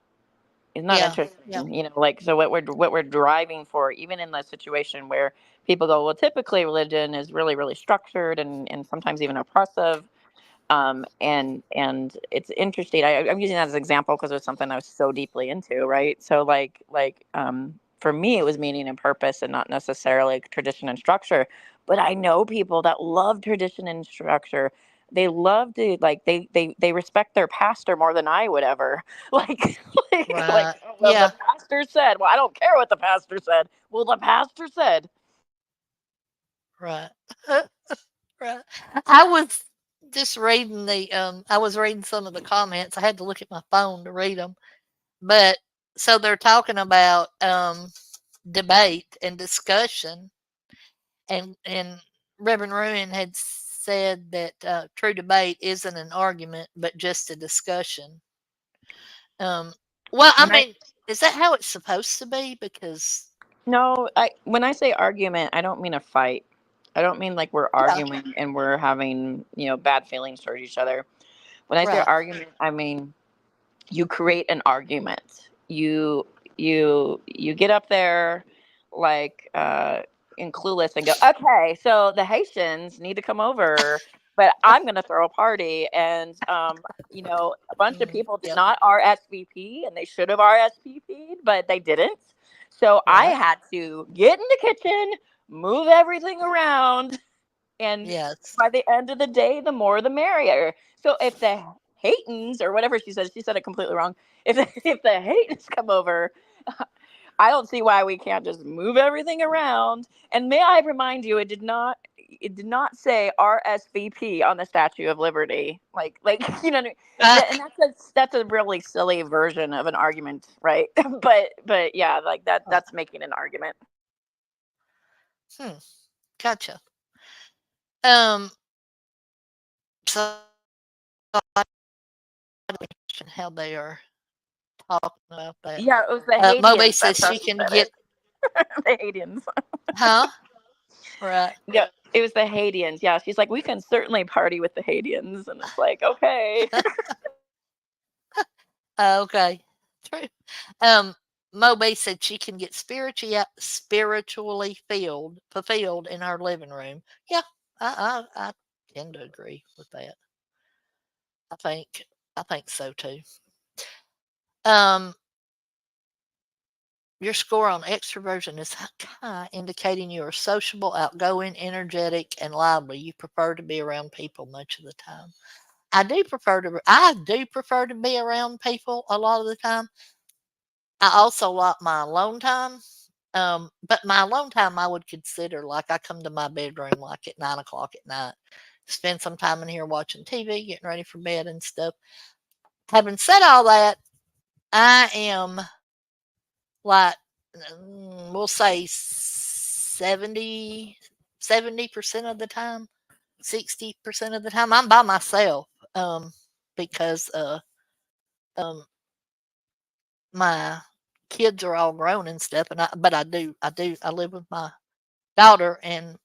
Isn't that Yeah. Yeah. interesting? Like so what we're driving for, even in the situation where people go, well, typically religion is really, really structured and sometimes even oppressive. And it's interesting. I'm using that as an example because it was something I was so deeply into, right? So for me, it was meaning and purpose, and not necessarily tradition and structure. But I know people that love tradition and structure. They love to they respect their pastor more than I would ever. Like Right. oh, well, the Yeah. pastor said. Well, I don't care what the pastor said. Well, the pastor said. Right. Right. I was just reading I was reading some of the comments. I had to look at my phone to read them. But so they're talking about debate and discussion, and Reverend Ruin had said that true debate isn't an argument, but just a discussion. Um, well, I When I mean, is that how it's supposed to be? Because No, I when I say argument, I don't mean a fight. I don't mean like we're yeah, arguing and we're having, bad feelings towards each other. When I say right, argument, I mean you create an argument. You get up there like in Clueless and go, okay, so the Haitians need to come over, but I'm going to throw a party, and a bunch of people did yep, not RSVP, and they should have RSVP'd, but they didn't. So I right, had to get in the kitchen, move everything around, and yes, by the end of the day, the more the merrier. So if the Haytons or whatever she said it completely wrong. If the Haytons come over, I don't see why we can't just move everything around. And may I remind you, it did not say RSVP on the Statue of Liberty. Like uh, and that's a really silly version of an argument, right? But yeah, like that's making an argument. hmm, gotcha. Um, so how they are talking about that. Yeah, it was the Moby Haitians. says That's how she she can said get, it. The Haitians. huh? Right. Yeah, it was the Haitians. Yeah, she's like, we can certainly party with the Haitians, and it's like, okay. Okay. True. Um, Moby said she can get spiritually fulfilled in her living room. Yeah, I tend to agree with that. I think I think so too. Um, your score on extroversion is high, indicating you are sociable, outgoing, energetic, and lively. You prefer to be around people much of the time. I do prefer to be around people a lot of the time. I also like my alone time. But my alone time I would consider like I come to my bedroom like at 9 o'clock at night, spend some time in here watching TV, getting ready for bed and stuff. Having said all that, I am like, we'll say 70% of the time, 60% of the time, I'm by myself. Because um, my kids are all grown and stuff, but I live with my daughter and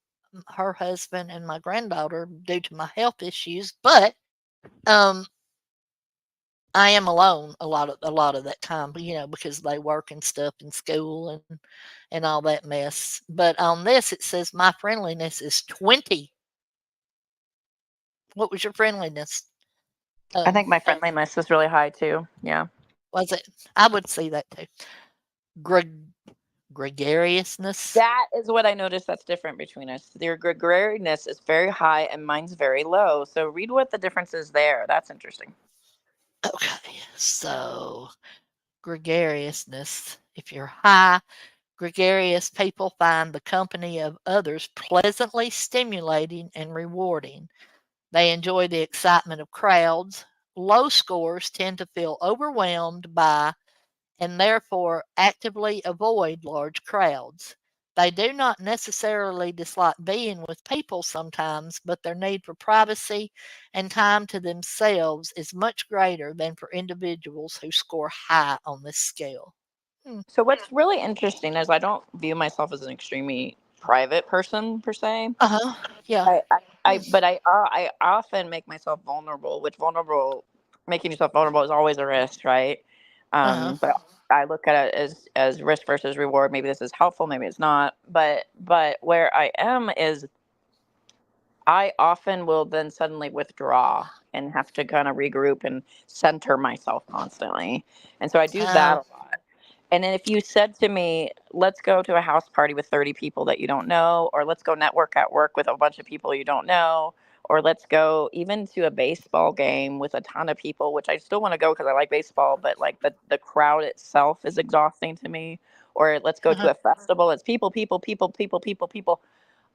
her husband and my granddaughter due to my health issues, but um, I am alone a lot of that time, because they work and stuff in school and all that mess. But on this, it says my friendliness is 20. What was your friendliness? I think Um, my friendliness is really high too. Yeah. was it? I would see that too. Greg- Gregariousness. That is what I noticed that's different between us. Your gregariousness is very high and mine's very low. So read what the difference is there. That's interesting. Okay, so Gregariousness. If you're high, gregarious people find the company of others pleasantly stimulating and rewarding. They enjoy the excitement of crowds. Low scores tend to feel overwhelmed by and therefore actively avoid large crowds. They do not necessarily dislike being with people sometimes, but their need for privacy and time to themselves is much greater than for individuals who score high on this scale. Hmm. So what's really interesting is I don't view myself as an extremely private person per se. Uh huh. Yeah. I Hmm. but I often make myself vulnerable, which vulnerable making yourself vulnerable is always a risk, right? Uh huh. But I look at it as risk versus reward. Maybe this is helpful, maybe it's not. But where I am is I often will then suddenly withdraw and have to kind of regroup and center myself constantly. And so I do that Oh. a lot. And then if you said to me, let's go to a house party with 30 people that you don't know, or let's go network at work with a bunch of people you don't know, or let's go even to a baseball game with a ton of people, which I still want to go because I like baseball, but like the crowd itself is exhausting to me. Or let's go Uh to huh. a festival. It's people, people, people, people, people, people.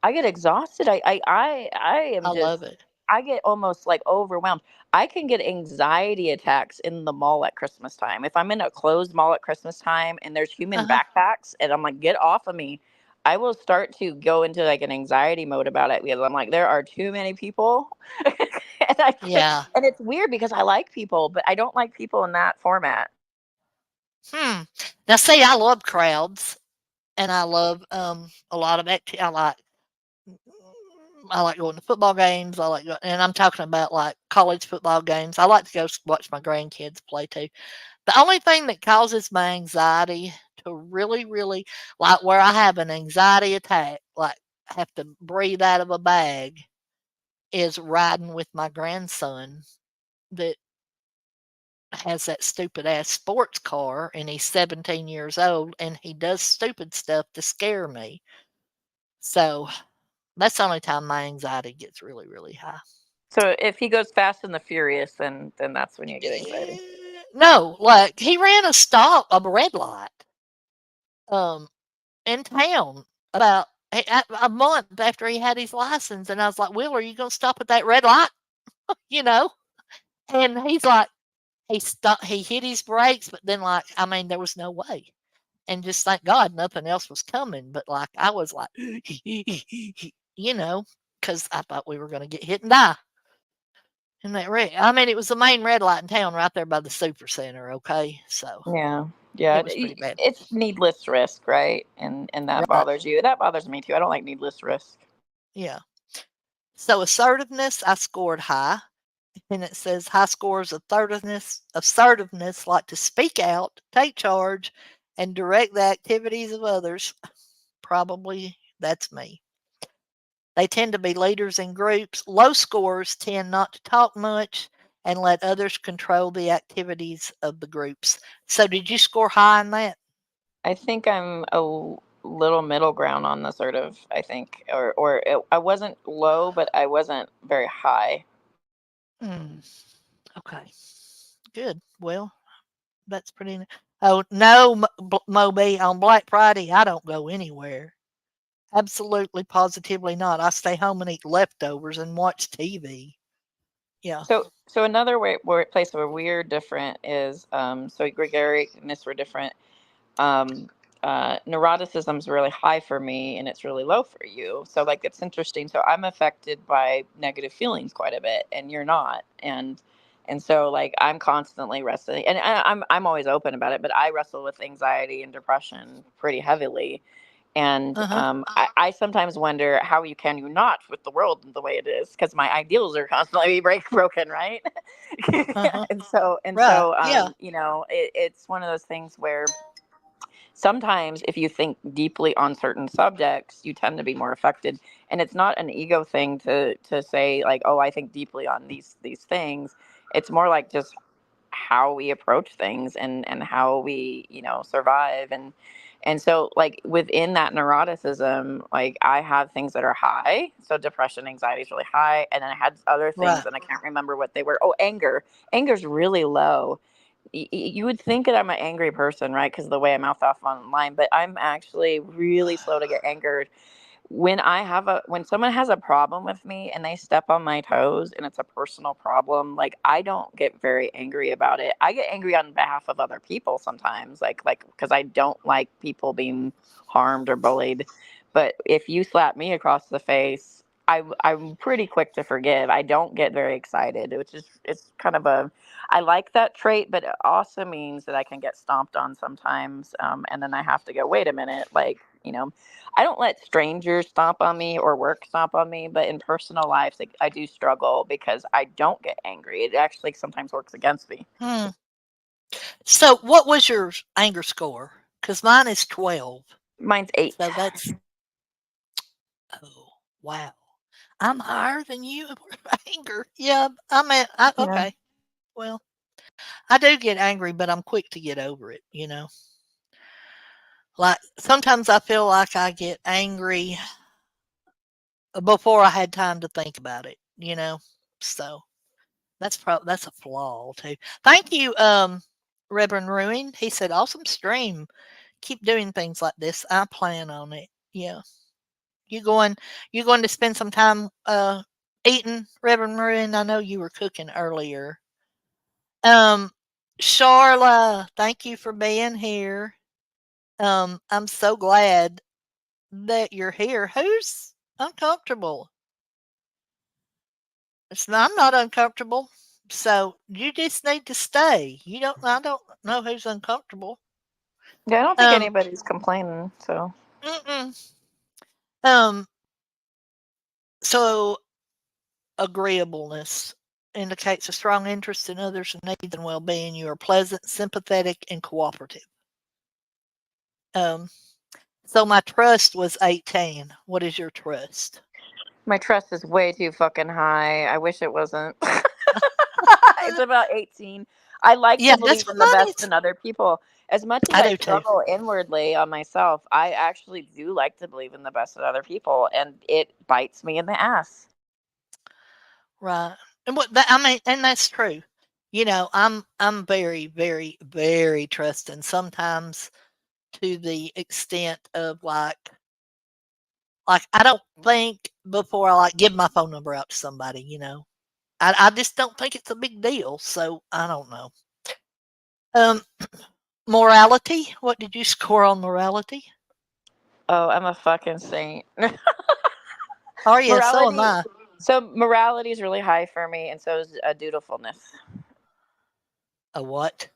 I get exhausted. I am I love just it. I get almost like overwhelmed. I can get anxiety attacks in the mall at Christmas time. If I'm in a closed mall at Christmas time and there's Uh human huh. backpacks and I'm like, get off of me, I will start to go into like an anxiety mode about it because I'm like, there are too many people. and I can't, Yeah. and it's weird because I like people, but I don't like people in that format. Hmm. Now, see, I love crowds, and I love a lot of acti I like going to football games. I like, and I'm talking about like college football games. I like to go watch my grandkids play too. The only thing that causes my anxiety to really, really, like where I have an anxiety attack, like have to breathe out of a bag, is riding with my grandson that has that stupid ass sports car, and he's 17 years old, and he does stupid stuff to scare me. So that's the only time my anxiety gets really, really high. So if he goes Fast and the Furious, then that's when you get anxiety. No, like he ran a red light, um, in town about a month after he had his license, and I was like, "Will, are you gonna stop at that red light?" You know, and he's like, he stopped, he hit his brakes, but then like, I mean, there was no way, and just thank God nothing else was coming. But like, I was like, you know, because I thought we were gonna get hit and die. In that red, I mean, it was the main red light in town right there by the super center, okay? So, Yeah. Yeah, it was pretty bad. it's needless risk, right? And that Right, bothers you. That bothers me too. I don't like needless risk. yeah. So, assertiveness, I scored high, and it says high scores of assertiveness like to speak out, take charge, and direct the activities of others. Probably that's me. They tend to be leaders in groups. Low scores tend not to talk much and let others control the activities of the groups. So, did you score high in that? I think I'm a little middle ground on the sort of, I think, I wasn't low, but I wasn't very high. Hmm. Okay. Good. Well, that's pretty. Oh no, Moby. On Black Friday, I don't go anywhere. Absolutely, positively not. I stay home and eat leftovers and watch TV. Yeah. So another place where we're different is so gregarious we're different. um Neuroticism is really high for me and it's really low for you, so like it's interesting. So I'm affected by negative feelings quite a bit and you're not. And so like I'm constantly wrestling, and I'm always open about it, but I wrestle with anxiety and depression pretty heavily. And Uh huh. I sometimes wonder how can you not with the world the way it is, because my ideals are constantly broken, right? Uh huh. And Right. so Yeah. it's one of those things where sometimes if you think deeply on certain subjects you tend to be more affected. And it's not an ego thing to say like, oh, I think deeply on these things. It's more like just how we approach things and how we survive. And so like within that neuroticism, like I have things that are high, so depression, anxiety is really high, and then I had other things Right. and I can't remember what they were. Oh, anger. Anger's really low. You would think that I'm an angry person, right? Because of the way I mouth off online, but I'm actually really slow to get angered when someone has a problem with me and they step on my toes and it's a personal problem. Like, I don't get very angry about it. I get angry on behalf of other people sometimes, like because I don't like people being harmed or bullied. But if you slap me across the face, I'm pretty quick to forgive. I don't get very excited, which is it's kind of a I like that trait, but it also means that I can get stomped on sometimes, and then I have to go, wait a minute, like, I don't let strangers stomp on me or work stomp on me, but in personal lives, like, I do struggle because I don't get angry. It actually sometimes works against me. Hmm. So, what was your anger score? Because mine is 12. Mine's 8. So that's, oh, wow. I'm higher than you for anger. Yeah, Yeah. okay. Well, I do get angry, but I'm quick to get over it, you know? Like, sometimes I feel like I get angry before I had time to think about it, you know? So that's a flaw too. Thank you, Reverend Ruin. He said, "Awesome stream. Keep doing things like this. I plan on it." Yeah. You going you going to spend some time eating, Reverend Ruin? I know you were cooking earlier. Um Charla, thank you for being here. I'm so glad that you're here. Who's uncomfortable? I'm not uncomfortable. So you just need to stay. I don't know who's uncomfortable. Yeah, I don't think Um anybody's complaining. So, mm-mm. um so agreeableness indicates a strong interest in others' needs and well-being. You are pleasant, sympathetic, and cooperative. Um so my trust was 18. What is your trust? my trust is way too fucking high. I wish it wasn't. It's about 18. I like to Yeah, that's believe what in the mine best is. in other people. As much as I I do too. struggle inwardly on myself, I actually do like to believe in the best in other people, and it bites me in the ass. Right. And what that I mean, and that's true. I'm very, very, very trusting. Sometimes to the extent of like I don't think before I like give my phone number out to somebody, you know. I just don't think it's a big deal. So I don't know. Um Morality. What did you score on morality? Oh, I'm a fucking saint. Oh yeah, so am Morality. I. So morality is really high for me, and so is dutifulness. A what?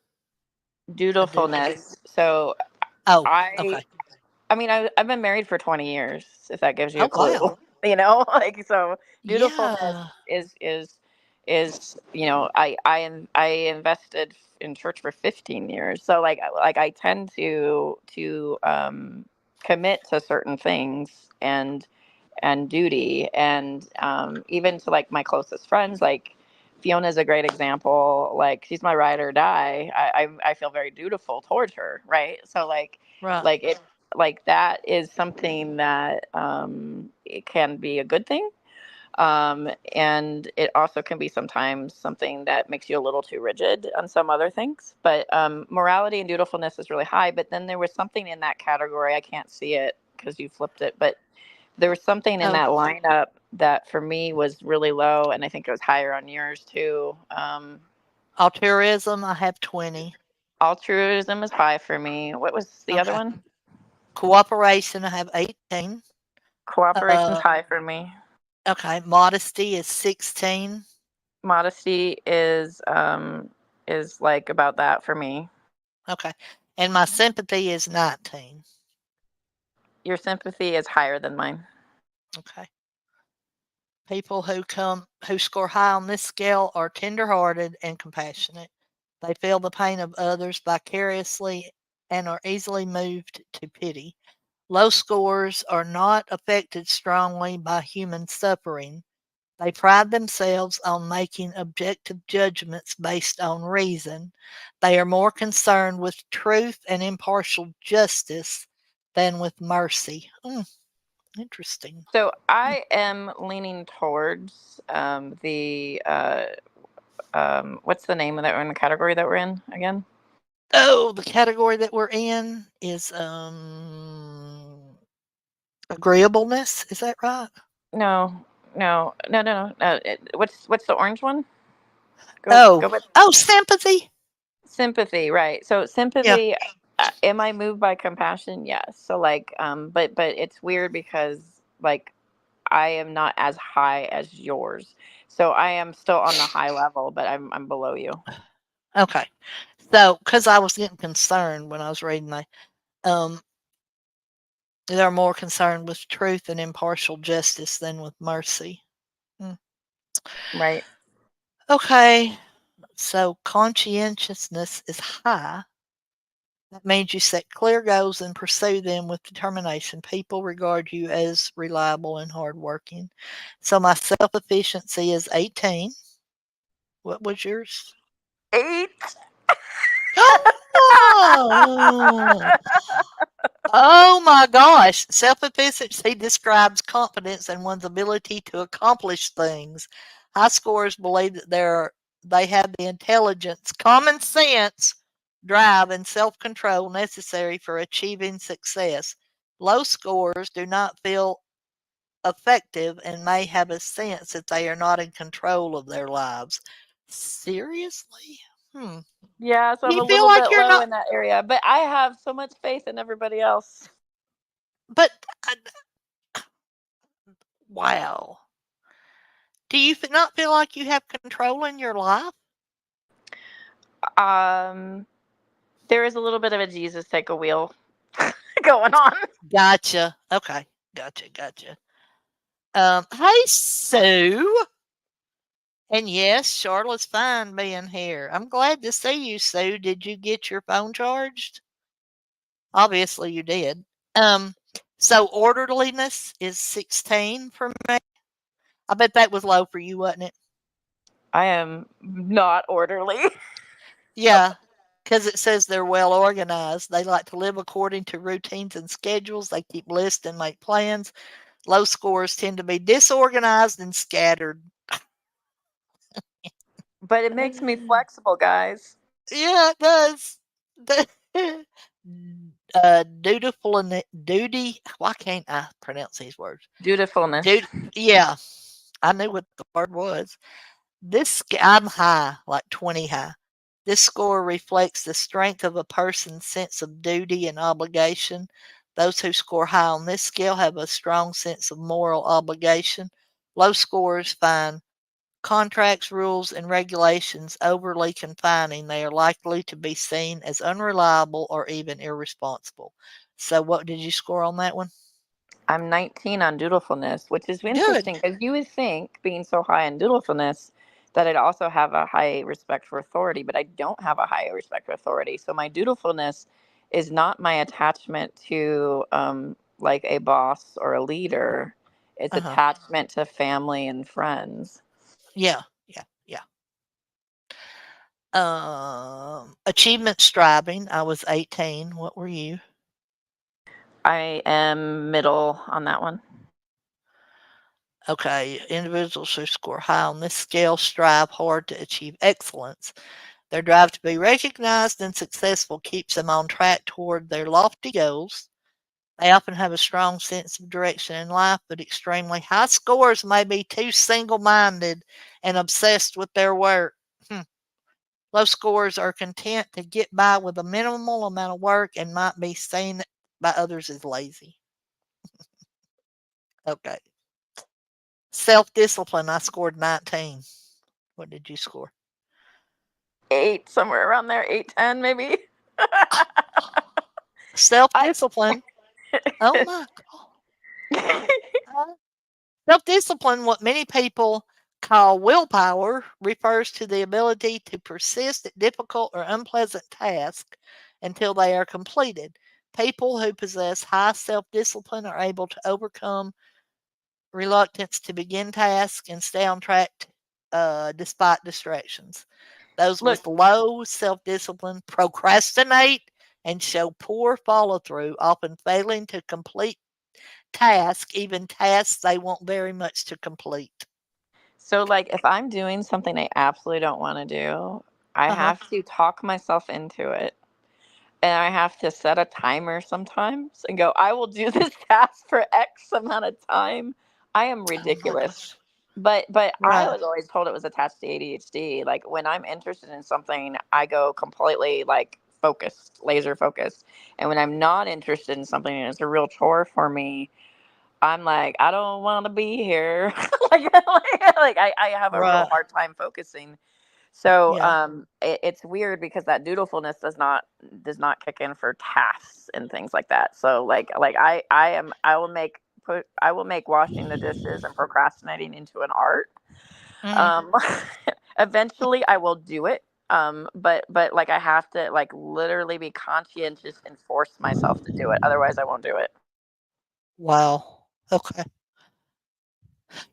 A do. Dutifulness. So Oh, I okay. I mean, I've been married for 20 years, if that gives you a Oh clue. wow. Like, so dutifulness Yeah. is I invested in church for 15 years. So like I tend to commit to certain things and duty, and even to like my closest friends, like Fiona's a great example. Like, she's my ride or die. I feel very dutiful towards her, right? So Right. like it like that is something that it can be a good thing, and it also can be sometimes something that makes you a little too rigid on some other things. But morality and dutifulness is really high. But then there was something in that category, I can't see it because you flipped it, but there was something in Oh, that lineup that for me was really low, and I think it was higher on yours too. altruism, I have 20. Altruism is high for me. What was the other Okay. one? Cooperation, I have 18. Cooperation's Uh, high for me. okay. Modesty is 16. Modesty is like about that for me. Okay. And my sympathy is 19. Your sympathy is higher than mine. Okay. People who score high on this scale are tenderhearted and compassionate. They feel the pain of others vicariously and are easily moved to pity. Low scores are not affected strongly by human suffering. They pride themselves on making objective judgments based on reason. They are more concerned with truth and impartial justice than with mercy. Interesting. So Mm, I am leaning towards the What's the name of that, in the category that we're in again? Oh, the category that we're in is agreeableness. Is that right? No, no, no, no, no. What's the orange one? Oh, Go with oh, sympathy. sympathy, right? So Yeah. sympathy. Am I moved by compassion? Yes. So like, but it's weird because like I am not as high as yours. So I am still on the high level, but I'm below you. Okay. So, because I was getting concerned when I was reading um, they're more concerned with truth and impartial justice than with mercy. Mm. Right. Okay. So conscientiousness is high. That means you set clear goals and pursue them with determination. People regard you as reliable and hardworking. So my self efficiency is 18. What was yours? 8. Oh, oh my gosh. Self efficiency describes confidence in one's ability to accomplish things. High scorers believe that they have the intelligence, common sense, drive, and self control necessary for achieving success. Low scorers do not feel effective and may have a sense that they are not in control of their lives. Seriously? Hmm. Yeah, so Do I'm you a feel little like bit you're low not? in that area, but I have so much faith in everybody else. But wow. Do you not feel like you have control in your life? Um, there is a little bit of a Jesus take a wheel going on. Gotcha. Okay. Gotcha. Gotcha. Hey, Sue. And yes, Charlotte's fine being here. I'm glad to see you, Sue. Did you get your phone charged? Obviously, you did. Um, so orderliness is 16 for me. I bet that was low for you, wasn't it? I am not orderly. Yeah, because it says they're well organized. They like to live according to routines and schedules. They keep lists and make plans. Low scores tend to be disorganized and scattered. But it makes me flexible, guys. Yeah, it does. Dutiful and duty. Why can't I pronounce these words? Dutifulness. Dude, yeah, I knew what the word was. I'm high, like 20 high. This score reflects the strength of a person's sense of duty and obligation. Those who score high on this scale have a strong sense of moral obligation. Low scores find contracts, rules, and regulations overly confining. They are likely to be seen as unreliable or even irresponsible. So, what did you score on that one? I'm 19 on dutifulness, which is Good. interesting because you would think, being so high in dutifulness, that I'd also have a high respect for authority, but I don't have a high respect for authority. So my dutifulness is not my attachment to like a boss or a leader. It's Uh huh. attachment to family and friends. Yeah. Yeah. Yeah. Achievement striving. I was 18. What were you? I am middle on that one. Okay. Individuals who score high on this scale strive hard to achieve excellence. Their drive to be recognized and successful keeps them on track toward their lofty goals. They often have a strong sense of direction in life, but extremely high scores may be too single minded and obsessed with their work. Hmm. Low scores are content to get by with a minimal amount of work and might be seen by others as lazy. Okay. Self discipline, I scored 19. What did you score? 8, somewhere around there, 8, 10 maybe. Self I discipline. Oh my God. Self discipline, what many people call willpower, refers to the ability to persist at difficult or unpleasant tasks until they are completed. People who possess high self discipline are able to overcome reluctance to begin tasks and stay on track despite distractions. Those look, with low self discipline procrastinate and show poor follow through, often failing to complete tasks, even tasks they want very much to complete. So, like, if I'm doing something I absolutely don't want to do, I Uh-huh. have to talk myself into it. And I have to set a timer sometimes and go, I will do this task for X amount of time. I am Oh my ridiculous. gosh. But I Right. was always told it was attached to ADHD. Like when I'm interested in something, I go completely like focused, laser focused. And when I'm not interested in something and it's a real chore for me, I'm like, I don't want to be here. I have a real Right. hard time focusing. So Yeah. it's weird because that dutifulness does not kick in for tasks and things like that. So I will make washing the dishes and procrastinating into an art. Mhm. Um, eventually, I will do it. But like I have to like literally be conscientious and force myself to do it. Otherwise, I won't do it. Wow. Okay.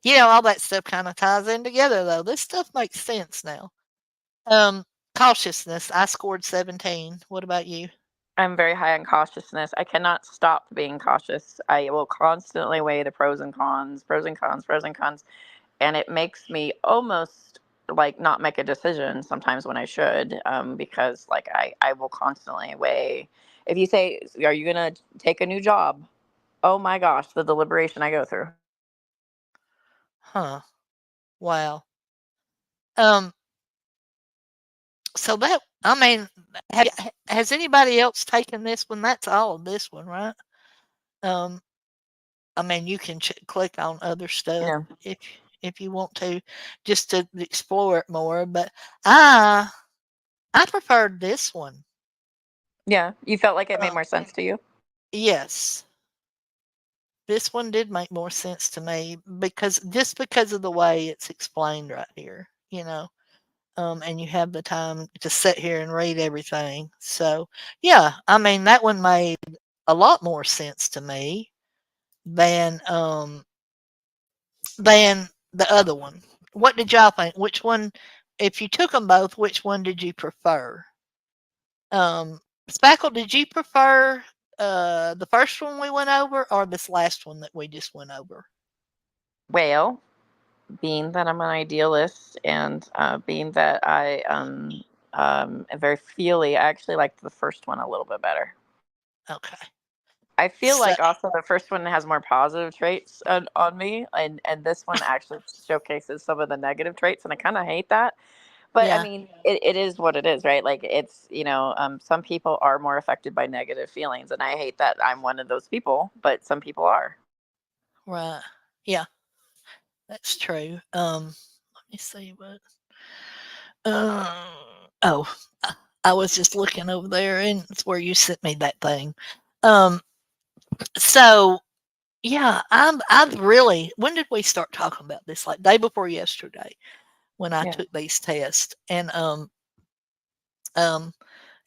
You know, all that stuff kinda ties in together, though. This stuff makes sense now. Um, Cautiousness, I scored 17. What about you? I'm very high on cautiousness. I cannot stop being cautious. I will constantly weigh the pros and cons, pros and cons, pros and cons, and it makes me almost like not make a decision sometimes when I should, because like I will constantly weigh. If you say, "Are you gonna take a new job?" Oh my gosh, the deliberation I go through. Huh. Wow. Um, so that I mean, has anybody else taken this one? That's all of this one, right? Um, I mean, you can click on other stuff Yeah, if you want to, just to explore it more. But I I preferred this one. yeah. You felt like it made Um, more sense to you. yes, this one did make more sense to me because of the way it's explained right here. And you have the time to sit here and read everything. So yeah, I mean that one made a lot more sense to me than than the other one. What did y'all think? Which one, if you took them both, which one did you prefer? Spackle, did you prefer the first one we went over or this last one that we just went over? Well, being that I'm an idealist and being that I am very feely, I actually liked the first one a little bit better. Okay. I feel So like also the first one has more positive traits on me, and this one actually showcases some of the negative traits, and I kind of hate that. But I yeah, mean, it is what it is, right? Like it's some people are more affected by negative feelings, and I hate that I'm one of those people, but some people are. right. Yeah, that's true. Let me see what. Uh, oh, I was just looking over there, and it's where you sent me that thing. Um, so yeah, I've really. When did we start talking about this? Like day before yesterday when I Yeah. took these tests, and um,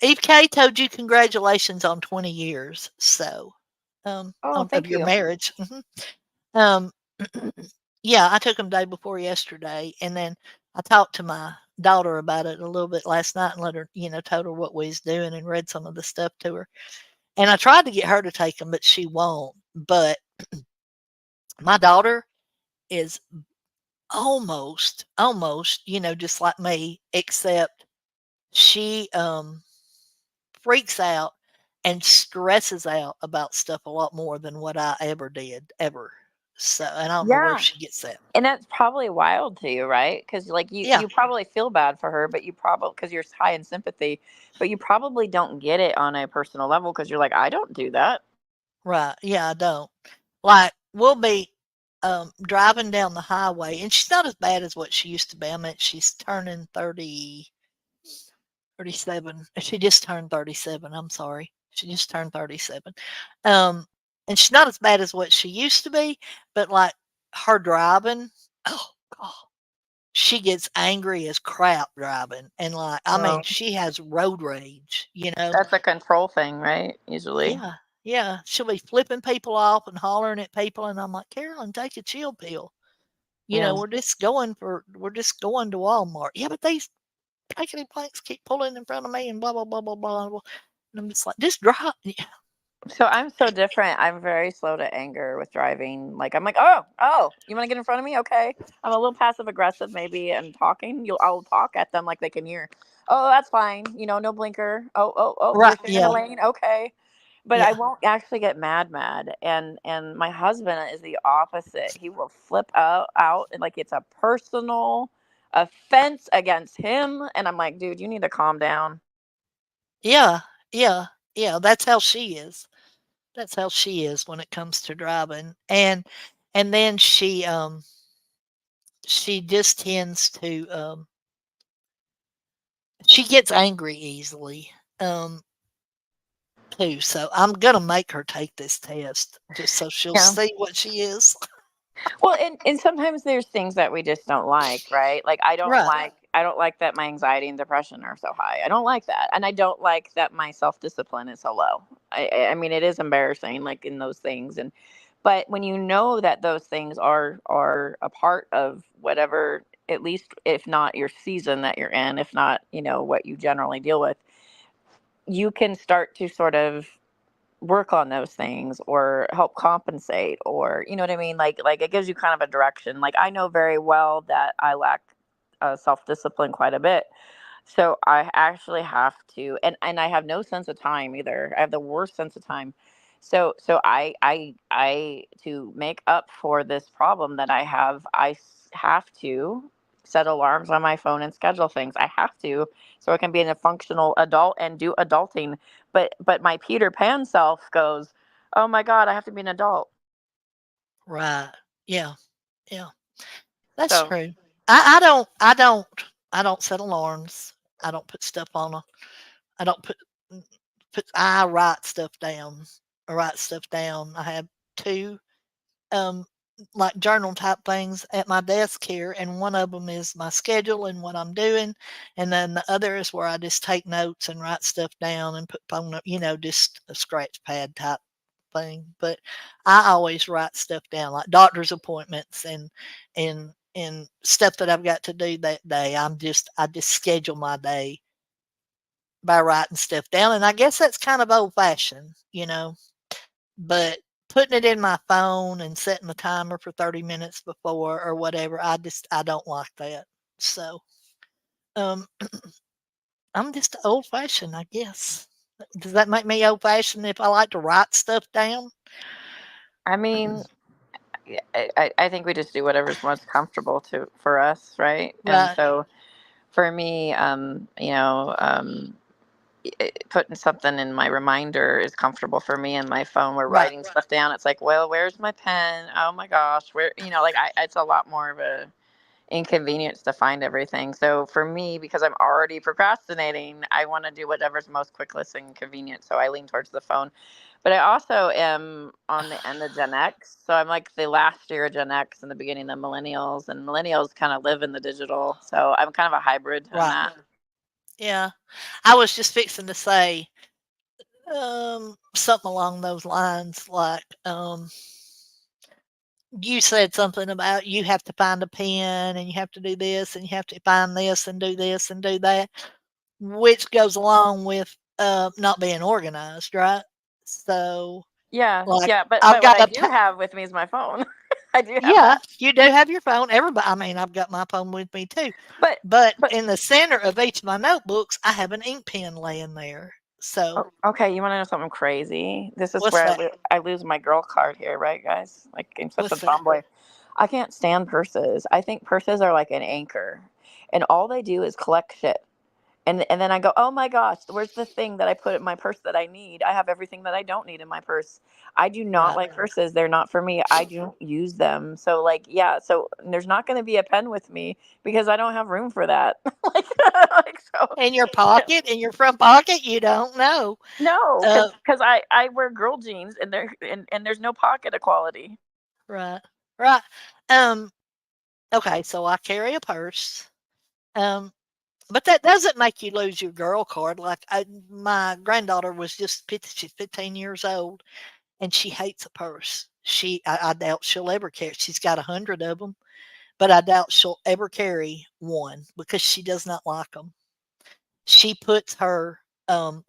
Eve K told you congratulations on 20 years. So, Oh, of thank your you. marriage. Um, yeah, I took them day before yesterday, and then I talked to my daughter about it a little bit last night and let her, told her what we was doing and read some of the stuff to her. And I tried to get her to take them, but she won't. But my daughter is almost, just like me, except she freaks out and stresses out about stuff a lot more than what I ever did, ever. So, and I don't know where Yeah. she gets that. And that's probably wild to you, right? Because like Yeah, you probably feel bad for her, but you probably because you're high in sympathy, but you probably don't get it on a personal level because you're like, I don't do that. right. Yeah, I don't. Like, we'll be driving down the highway, and she's not as bad as what she used to be. I mean, she's turning 37. She just turned 37. I'm sorry. She just turned 37. Um, and she's not as bad as what she used to be, but like her driving, oh God, she gets angry as crap driving. And like, I mean, Well, she has road rage. that's a control thing, right? Usually. Yeah. Yeah. She'll be flipping people off and hollering at people. And I'm like, Carolyn, take a chill pill. Yeah. We're just going to Walmart. Yeah, but these taking planks keep pulling in front of me and blah, blah, blah, blah, blah, blah. And I'm just like, just drive. Yeah. So I'm so different. I'm very slow to anger with driving. Like I'm like, oh, you want to get in front of me? Okay. I'm a little passive aggressive maybe and talking. I'll talk at them like they can hear. Oh, that's fine. No blinker. Oh, you're Right, sharing a yeah, lane. Okay. But I yeah, won't actually get mad. And my husband is the opposite. He will flip out and like it's a personal offense against him. And I'm like, dude, you need to calm down. yeah, yeah, yeah, that's how she is. That's how she is when it comes to driving, and then she just tends to, she gets angry easily, um, too, so I'm gonna make her take this test just so she'll Yeah. see what she is. Well, and sometimes there's things that we just don't like, right? Like Right, I don't like that my anxiety and depression are so high. I don't like that, and I don't like that my self discipline is so low. I mean, it is embarrassing, like in those things, and but when you know that those things are a part of whatever, at least if not your season that you're in, if not what you generally deal with, you can start to sort of work on those things or help compensate, or you know what I mean, like it gives you kind of a direction. Like I know very well that I lack self-discipline quite a bit, so I actually have to, and I have no sense of time either. I have the worst sense of time. So I to make up for this problem that I have, have to set alarms on my phone and schedule things. I have to, so I can be a functional adult and do adulting. But my Peter Pan self goes, "Oh my god, I have to be an adult." right, yeah, yeah, that's So, true. I don't set alarms. I don't put stuff on a I don't mm, I write stuff down. I write stuff down. I have 2, um, like, journal type things at my desk here, and one of them is my schedule and what I'm doing, and then the other is where I just take notes and write stuff down and put phone no just a scratch pad type thing, but I always write stuff down, like doctor's appointments and stuff that I've got to do that day. I just schedule my day by writing stuff down, and I guess that's kind of old-fashioned, but putting it in my phone and setting the timer for 30 minutes before or whatever, I don't like that. So, um, I'm just old-fashioned, I guess. Does that make me old-fashioned if I like to write stuff down? I mean, yeah, I think we just do whatever's most comfortable to for us, right? And Right, so for me, putting something in my reminder is comfortable for me. And my phone, we're right. writing stuff down. It's like, well, where's my pen? Oh my gosh, where? Like it's a lot more of a inconvenience to find everything. So for me, because I'm already procrastinating, I want to do whatever's most quickest and convenient. So I lean towards the phone. But I also am on the end of Gen X. So I'm like the last year of Gen X and the beginning of millennials. And millennials kind of live in the digital. So I'm kind of a hybrid in Right. that. Yeah. I was just fixing to say, something along those lines, like, you said something about you have to find a pen and you have to do this and you have to find this and do that, which goes along with, not being organized, right? So, Yeah, like, yeah. But I've what got I a do have with me is my phone. I do have yeah, that. you do have your phone. Everybody, I mean, I've got my phone with me too. But But but in the center of each of my notebooks, I have an ink pen laying there. So, okay, you want to know something crazy? This is what's where that? I lose my girl card here, right, guys? Like I'm such a What's that? tomboy. I can't stand purses. I think purses are like an anchor, and all they do is collect shit. And then I go, oh my gosh, where's the thing that I put in my purse that I need? I have everything that I don't need in my purse. I do not Right. like purses. They're not for me. I don't use them. So like, yeah. So there's not going to be a pen with me because I don't have room for that. like, like so. In your pocket, in your front pocket, you don't know. No, Uh, because I wear girl jeans and and there's no pocket equality. right, right. Um, okay, so I carry a purse. Um, but that doesn't make you lose your girl card. Like my granddaughter was just 50, she's 15 years old, and she hates a purse. I doubt she'll ever carry. She's got 100 of them, but I doubt she'll ever carry one because she does not like them. She puts her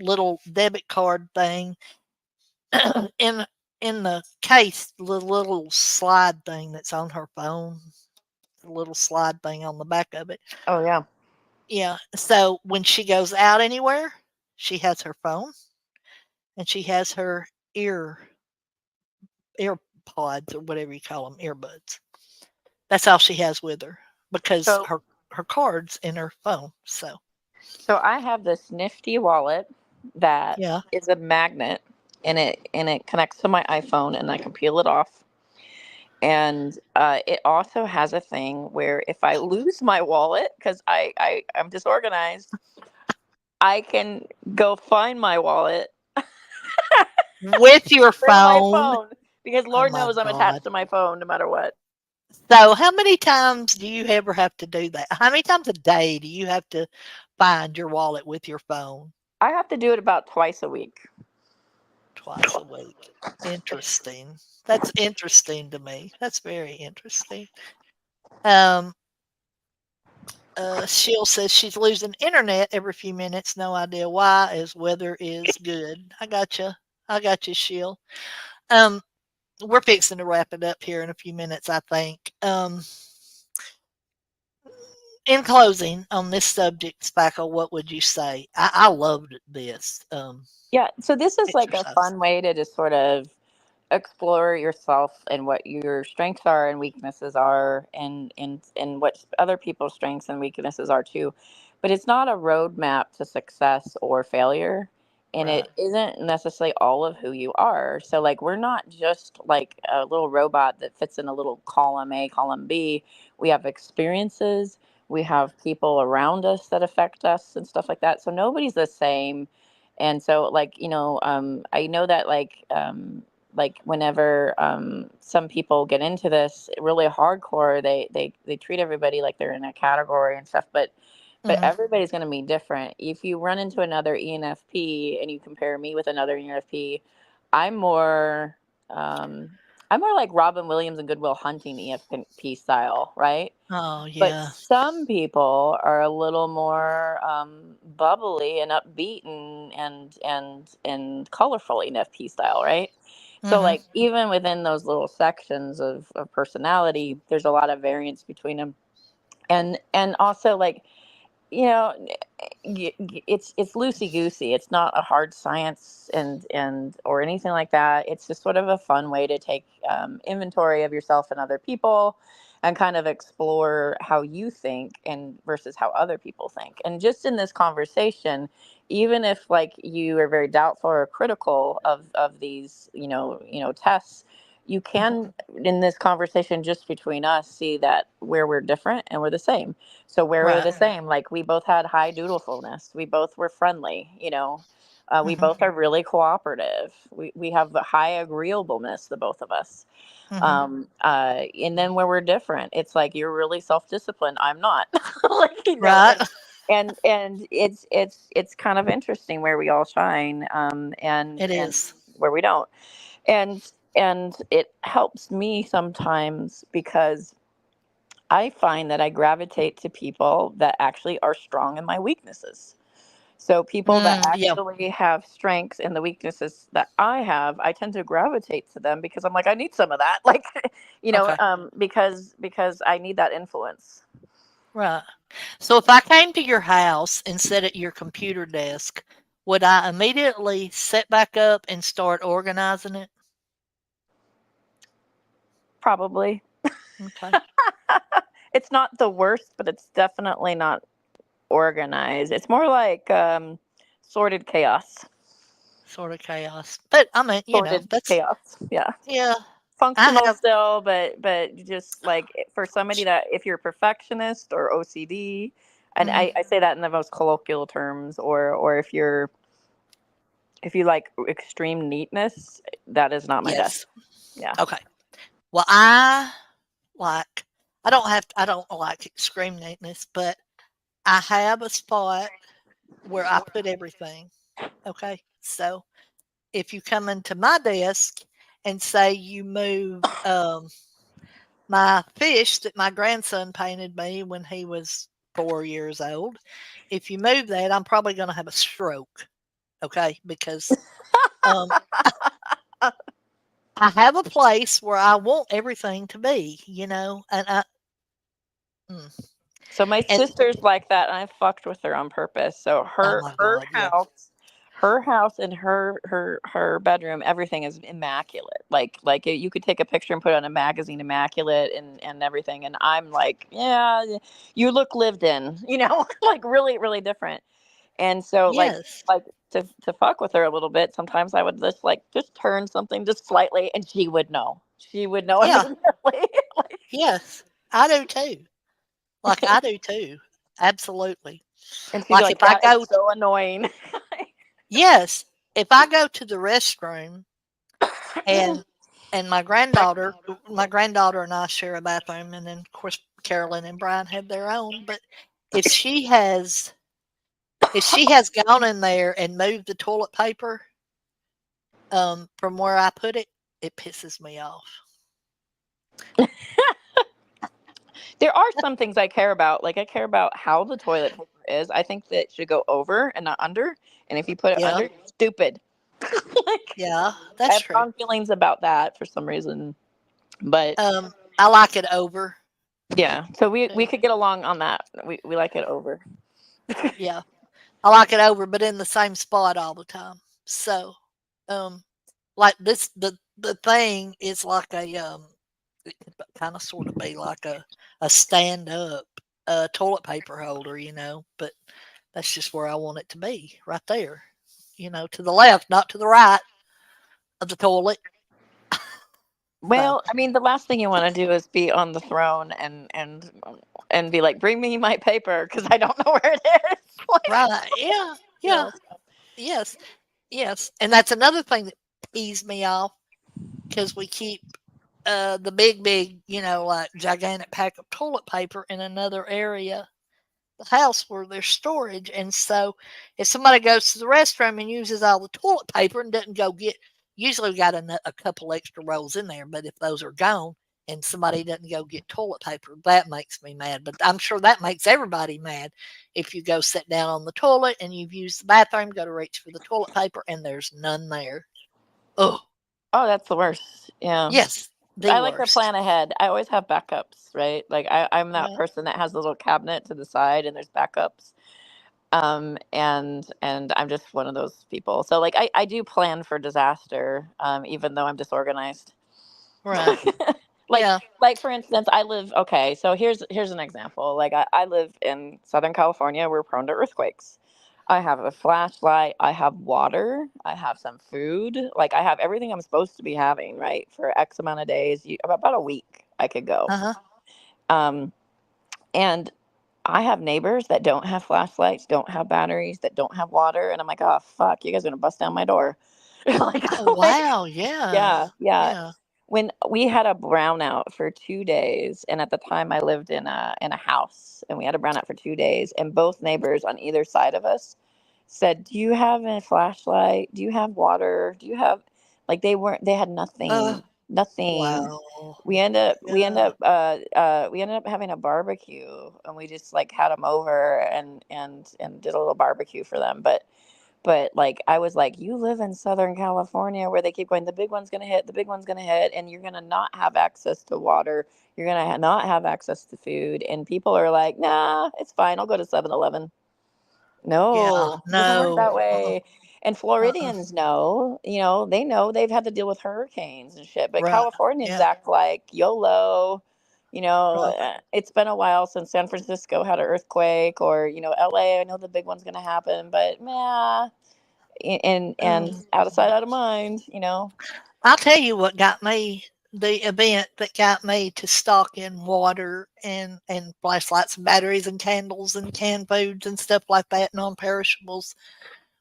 little debit card thing in in the case, the little slide thing that's on her phone, the little slide thing on the back of it. Oh yeah. Yeah. So when she goes out anywhere, she has her phone and she has her ear pods or whatever you call them, earbuds. That's all she has with her because So her card's in her phone. So so I have this nifty wallet that yeah. is a magnet, and it connects to my iPhone, and I can peel it off. And it also has a thing where if I lose my wallet because I'm disorganized, I can go find my wallet With your through my phone. phone because Oh Lord my knows I'm God. attached to my phone no matter what. So how many times do you ever have to do that? How many times a day do you have to find your wallet with your phone? I have to do it about twice a week. Twice a week. Interesting. That's interesting to me. That's very interesting. Um, Sheil says she's losing internet every few minutes. No idea why, as weather is good. I gotcha. I got you, Sheil. Um, we're fixing to wrap it up here in a few minutes, I think. In closing on this subject, Spackle, what would you say? I loved this Yeah, so this is like a exercise. fun way to just sort of explore yourself and what your strengths are and weaknesses are, and what other people's strengths and weaknesses are too. But it's not a roadmap to success or failure, and Right. it isn't necessarily all of who you are. So like we're not just like a little robot that fits in a little column A, column B. We have experiences, we have people around us that affect us and stuff like that, so nobody's the same. And so like I know that like whenever some people get into this really hardcore, they treat everybody like they're in a category and stuff, but Mhm. everybody's going to be different. If you run into another ENFP and you compare me with another ENFP, i'm more um I'm more like Robin Williams and Goodwill Hunting ENFP style, right? Oh, But yeah. some people are a little more bubbly and upbeat and colorful ENFP style, right? So Mhm. like even within those little sections of personality, there's a lot of variance between them. And also like you know it's loosey goosey. It's not a hard science and or anything like that. It's just sort of a fun way to take inventory of yourself and other people, and kind of explore how you think and versus how other people think. And just in this conversation, even if like you are very doubtful or critical of these tests, you Mhm. can in this conversation just between us see that where we're different and we're the same. So where we're Right. the same, like we both had high dutifulness. We both were friendly, we Mhm. both are really cooperative. We have the high agreeableness, the both of us. Mhm. And then where we're different, it's like you're really self-disciplined. I'm not. like, Right. and it's kind of interesting where we all shine, It and is. where we don't. And it helps me sometimes because I find that I gravitate to people that actually are strong in my weaknesses. So people that Yeah. actually have strengths in the weaknesses that I have, I tend to gravitate to them because I'm like, I need some of that, like, Okay. because I need that influence. Right. So if I came to your house and sat at your computer desk, would I immediately sit back up and start organizing it? Probably. Okay. It's not the worst, but it's definitely not organized. It's more like sorted chaos. Sort of chaos. But I mean, Sorted that's chaos. Yeah. yeah. I Functional have still, but just like for somebody that if you're a perfectionist or OCD, and mhm. I say that in the most colloquial terms, or if you like extreme neatness, that is not my desk. Yes. Yeah. Okay. Well, like I don't like extreme neatness, but I have a spot where I put everything. Okay. So if you come into my desk and say you move my fish that my grandson painted me when he was 4 years old, if you move that, I'm probably going to have a stroke. Okay. Because um, I have a place where I want everything to be, and mm, So my and sister's like that, and I fucked with her on purpose. So oh her my her god, yeah. house, her house and her bedroom, everything is immaculate. Like you could take a picture and put it on a magazine, immaculate and everything. And I'm like, yeah, you look lived in, like really really different. And so Yes. like to fuck with her a little bit, sometimes I would just turn something just slightly, and she would know. She would know Yeah. immediately. Like, Yes. I do too. Like, I do too. Absolutely. and she'd be Like, like, if I that is go so annoying. yes, if I go to the restroom and my granddaughter and I share a bathroom, and then, of course, Carolyn and Brian have their own, but if she has if she has gone in there and moved the toilet paper, from where I put it, it pisses me off. There are some things I care about. Like I care about how the toilet paper is. I think that it should go over and not under. And if you put it Yeah, under, you're stupid. Like yeah, I that's have true. strong feelings about that for some reason. But I like it over yeah, so we too. could get along on that. We like it over. Yeah, I like it over, but in the same spot all the time. So, um, like this, the thing is like it could kind of sort of be like a stand up toilet paper holder, but that's just where I want it to be, right there, to the left, not to the right of the toilet. So, Well, I mean, the last thing you want to do is be on the throne and be like, "Bring me my paper," because I don't know where it is. Like, right, yeah, you yeah, know. yes, yes, and that's another thing that pees me off because we keep the big, like gigantic pack of toilet paper in another area of the house where there's storage. And so if somebody goes to the restroom and uses all the toilet paper and doesn't go get, usually we got a couple extra rolls in there, but if those are gone and somebody doesn't go get toilet paper, that makes me mad. But I'm sure that makes everybody mad if you go sit down on the toilet and you've used the bathroom, go to reach for the toilet paper and there's none there. Oh, Oh, that's the worst. Yeah. yes, the I like to worst. plan ahead. I always have backups, right? Like I'm that Yeah. person that has a little cabinet to the side and there's backups. And I'm just one of those people. So like I do plan for disaster, even though I'm disorganized. Right. like Yeah. like for instance, I live okay, so here's an example. Like I live in Southern California. We're prone to earthquakes. I have a flashlight, I have water, I have some food, like I have everything I'm supposed to be having, right? For X amount of days, about a week I could go. Uh-huh. Um, and I have neighbors that don't have flashlights, don't have batteries, that don't have water, and I'm like, oh fuck, you guys are gonna bust down my door. like, Oh, like, wow, yeah. yeah, yeah. Yeah. When we had a brownout for 2 days, and at the time I lived in a house, and we had a brownout for 2 days, and both neighbors on either side of us said, "Do you have a flashlight? Do you have water? Do you have?" Like they had Uh, nothing, nothing. wow. We end up Yeah. having a barbecue, and we just like had them over and did a little barbecue for them. But like I was like, you live in Southern California where they keep going, the big one's gonna hit, the big one's gonna hit, and you're gonna not have access to water. You're gonna not have access to food, and people are like, nah, it's fine. I'll go to 7-Eleven. Yeah. No, it doesn't work No. that way. And Uh-uh. Floridians know, they know they've had to deal with hurricanes and shit. But Right. Californians Yeah. act like YOLO. Right. It's been a while since San Francisco had an earthquake, or LA. I know the big one's gonna happen, but meh. And Um, out of sight, out of mind. I'll tell you what got me the event that got me to stock in water and flashlights and batteries and candles and canned foods and stuff like that, non-perishables,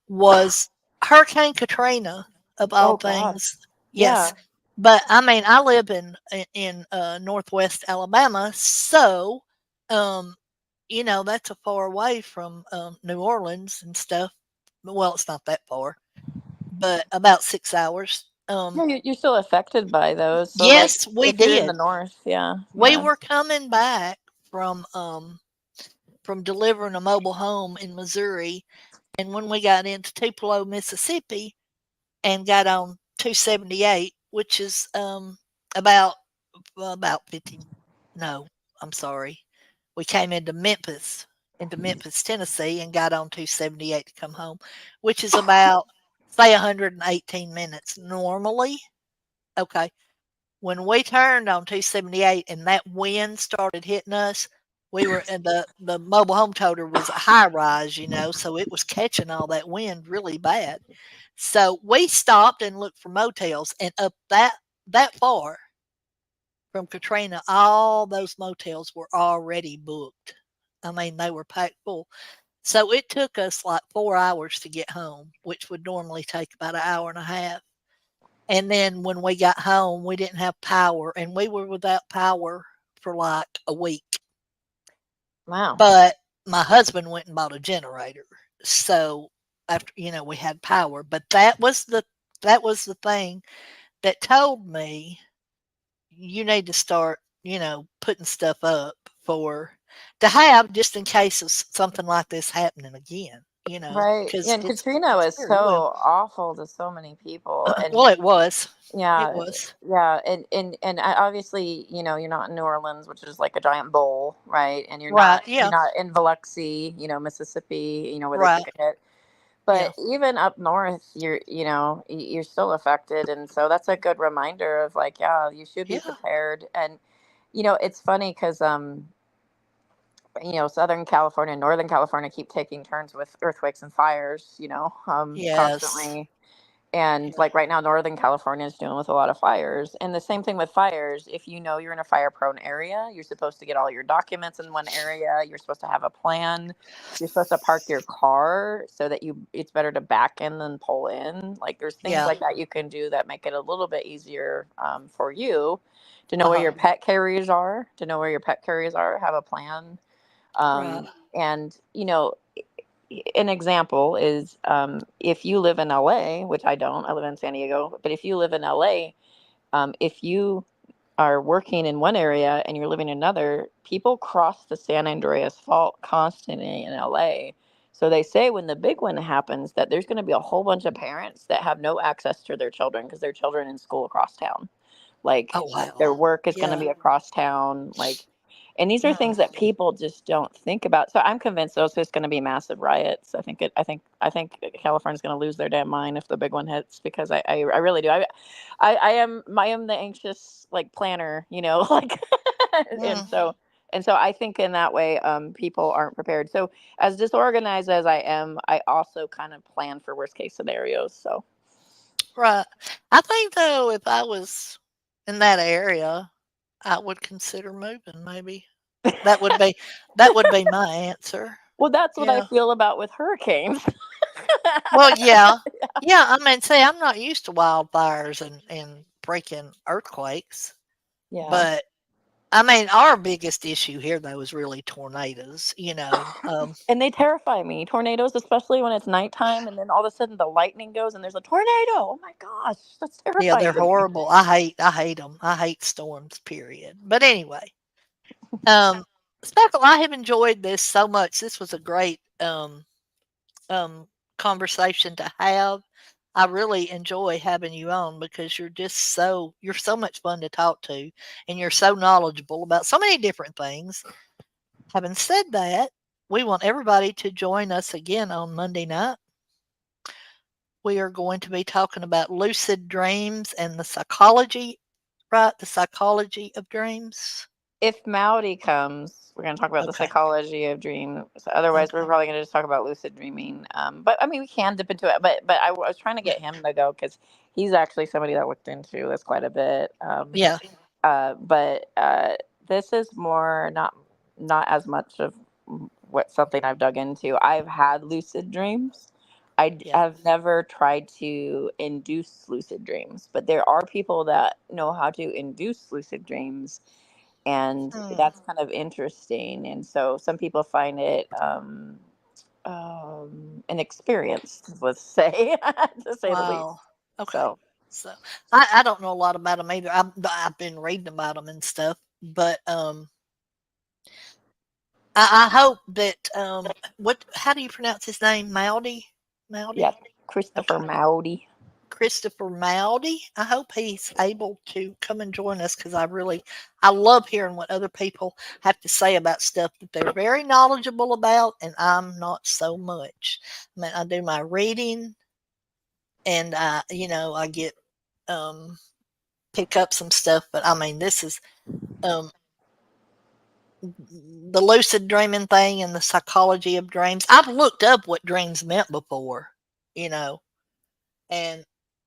was Hurricane Katrina, of all Oh God, things. Yes. yeah. But I mean, I live in Northwest Alabama, so um, that's a far away from New Orleans and stuff. Well, it's not that far, but about 6 hours. Yeah, you're still affected by those. So like, Yes, we if you're in the did. north, yeah, We yeah. were coming back from delivering a mobile home in Missouri, and when we got into Tupelo, Mississippi, and got on 278. which is about about 50. No, I'm sorry. We came into Memphis, Tennessee, and got on 278 to come home, which is about say 118 minutes normally. Okay, when we turned on 278 and that wind started hitting us, we were and the mobile home toter was a high rise, so it was catching all that wind really bad. So we stopped and looked for motels, and up that far from Katrina, all those motels were already booked. I mean, they were packed full. So it took us like 4 hours to get home, which would normally take about an hour and a half. And then when we got home, we didn't have power, and we were without power for like a week. Wow. But my husband went and bought a generator. So after we had power, but that was the thing that told me you need to start, putting stuff up for to have just in case of something like this happening again, Right. Yeah, because and it's Katrina it's was very well. so awful to so many people. And Well, it was. It yeah, was. yeah, obviously, you're not in New Orleans, which is like a giant bowl, right? And Right. you're Yeah. not in Biloxi, Mississippi, where they Right. took a hit. Yeah. But even up north, you're still affected, and so that's a good reminder of like, yeah, you should be Yeah. prepared. And it's funny because Southern California and Northern California keep taking turns with earthquakes and fires, Yes. constantly. And Yeah. like right now, Northern California is dealing with a lot of fires. And the same thing with fires. If you know you're in a fire prone area, you're supposed to get all your documents in one area. You're supposed to have a plan. You're supposed to park your car so that it's better to back in than pull in. Like there's things Yeah. like that you can do that make it a little bit easier for you to know where Uh-huh. your pet carriers are, have a plan. Right. And, an example is if you live in LA, which I don't, I live in San Diego, but if you live in LA, if you are working in one area and you're living in another, people cross the San Andreas Fault constantly in LA. So they say when the big one happens that there's going to be a whole bunch of parents that have no access to their children because their children in school across town. Like Oh, wow. their work is going to Yeah. be across town. Like, and these are Mm. things that people just don't think about. So I'm convinced those there's going to be massive riots. I think California's going to lose their damn mind if the big one hits because I really do. I am the anxious like planner, like, and Mm. so and so I think in that way, people aren't prepared. So as disorganized as I am, I also kind of plan for worst case scenarios. So Right. I think, though, if I was in that area, I would consider moving maybe. That would be that would be my answer. well, that's what I Yeah. feel about with hurricanes. Well, yeah. Yeah, I mean, see, I'm not used to wildfires and freaking earthquakes, Yeah. but I mean, our biggest issue here though is really tornadoes, And they terrify me. Tornadoes, especially when it's nighttime and then all of a sudden the lightning goes and there's a tornado. Oh my gosh, that's Yeah, they're terrifying to me. horrible. I hate them. I hate storms, period. But anyway, um, Speckle, I have enjoyed this so much. This was a great um, conversation to have. I really enjoy having you on because you're so much fun to talk to, and you're so knowledgeable about so many different things. Having said that, we want everybody to join us again on Monday night. We are going to be talking about lucid dreams and the psychology, right? The psychology of dreams. If Maori comes, we're going to talk about the Okay. psychology of dreams. Otherwise, we're Okay. probably going to just talk about lucid dreaming. But I mean, we can dip into it. But I was trying to get him to go because he's actually somebody that looked into this quite a bit. Yeah. But this is more not as much of what something I've dug into. I've had lucid dreams. Yeah. have never tried to induce lucid dreams, but there are people that know how to induce lucid dreams, and Hmm. that's kind of interesting. And so some people find it an experience, let's say, to say the least. Wow. Okay. So So I don't know a lot about them either. I've been reading about them and stuff, but I hope that what how do you pronounce his name? Maudi? yeah, Maudi? Christopher Okay. Maudi. Christopher Mowdy. I hope he's able to come and join us because I love hearing what other people have to say about stuff that they're very knowledgeable about, and I'm not so much. I mean, I do my reading, and I get um, pick up some stuff, but I mean, this is um, the lucid dreaming thing and the psychology of dreams. I've looked up what dreams meant before, you know, and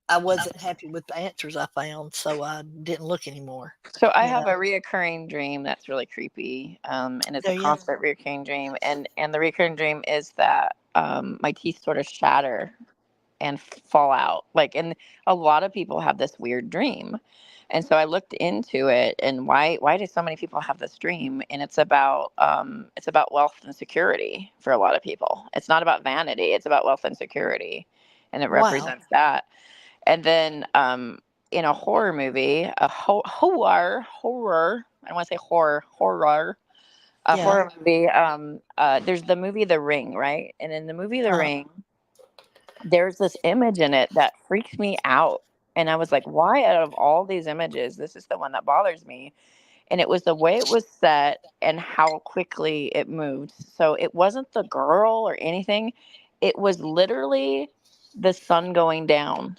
I wasn't happy with the answers I found, so I didn't look anymore. So I You have know, a reoccurring dream that's really creepy, and it's do a you? constant reoccurring dream, and the recurring dream is that my teeth sort of shatter and fall out. Like, and a lot of people have this weird dream, and so I looked into it and why do so many people have this dream? And it's about wealth and security for a lot of people. It's not about vanity. It's about wealth and security, and it Wow. represents that. And then in a horror movie, horror, I don't want to say horror, a Yeah. horror movie. There's the movie The Ring, right? And in the movie The Uh, Ring, there's this image in it that freaked me out. And I was like, why out of all these images, this is the one that bothers me? And it was the way it was set and how quickly it moved. So it wasn't the girl or anything. It was literally the sun going down,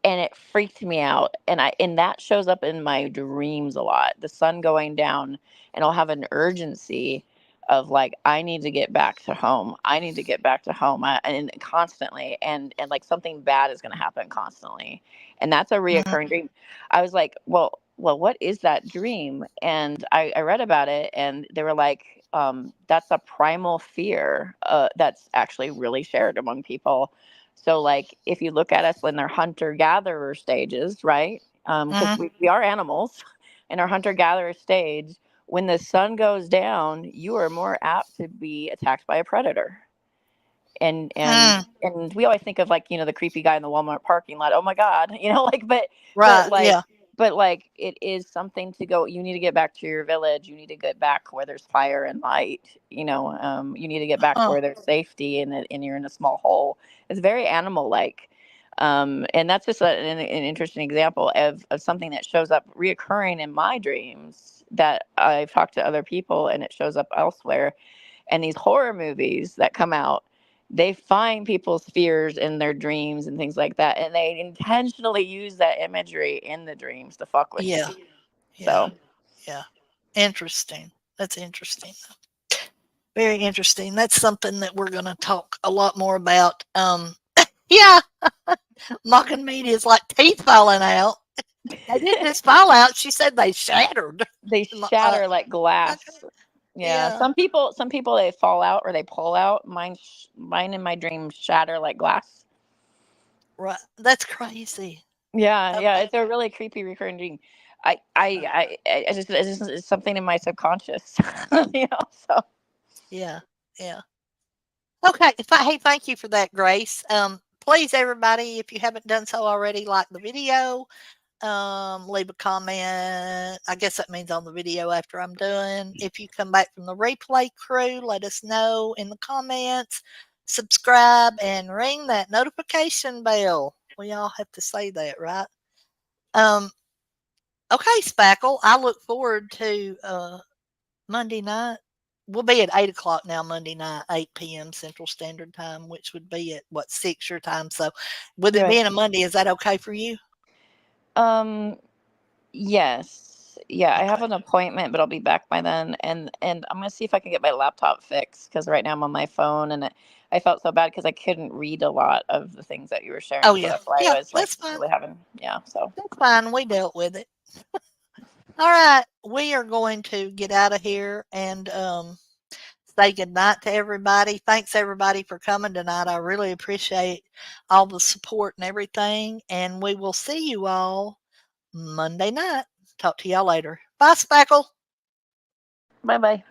and it freaked me out, and that shows up in my dreams a lot, the sun going down, and I'll have an urgency of like, I need to get back to home, I need to get back to home, and constantly, and like something bad is going to happen constantly, and that's a mm, reoccurring dream. I was like, well, what is that dream? And I read about it, and they were like, that's a primal fear that's actually really shared among people. So, like, if you look at us in their hunter gatherer stages, right? Because mhm, we are animals in our hunter gatherer stage, when the sun goes down, you are more apt to be attacked by a predator. And and mm, and we always think of, like, the creepy guy in the Walmart parking lot. Oh my God, like, but right. like Yeah. it is something to go. You need to get back to your village. You need to get back where there's fire and light. You need to get back Huh. where there's safety, and you're in a small hole. It's very animal like. And that's just an interesting example of something that shows up reoccurring in my dreams that I've talked to other people, and it shows up elsewhere. And these horror movies that come out, they find people's fears in their dreams and things like that, and they intentionally use that imagery in the dreams to fuck with Yeah. you. Yeah. So Yeah. Interesting. That's interesting. Very interesting. That's something that we're going to talk a lot more about. Yeah, mocking meat is like teeth falling out. They didn't just fall out. She said they shattered. they Uh, shatter like glass. Yeah, yeah, some people they fall out or they pull out. Mine in my dreams shatter like glass. right. That's crazy. Yeah, yeah, Okay. it's a really creepy recurring dream. It's something in my subconscious, you know. So Yeah, yeah. Okay. Hey, thank you for that, Grace. Please, everybody, if you haven't done so already, like the video. Leave a comment. I guess that means on the video after I'm done. If you come back from the replay crew, let us know in the comments. Subscribe and ring that notification bell. We all have to say that, right? Um, okay, Spackle. I look forward to Monday night. We'll be at 8 o'clock now, Monday night, 8 p.m. Central Standard Time, which would be at what, 6 your time. So, with it right. being a Monday, is that okay for you? Um, yes. Yeah, I have Okay. an appointment, but I'll be back by then, and I'm gonna see if I can get my laptop fixed because right now I'm on my phone, and I felt so bad because I couldn't read a lot of the things that you were Oh, sharing, so yeah. that's why Yeah, I was like that's fine. really having, yeah. So That's fine. We dealt with it. All right. We are going to get out of here and say goodnight to everybody. Thanks, everybody, for coming tonight. I really appreciate all the support and everything. And we will see you all Monday night. Talk to y'all later. Bye, Spackle. bye bye.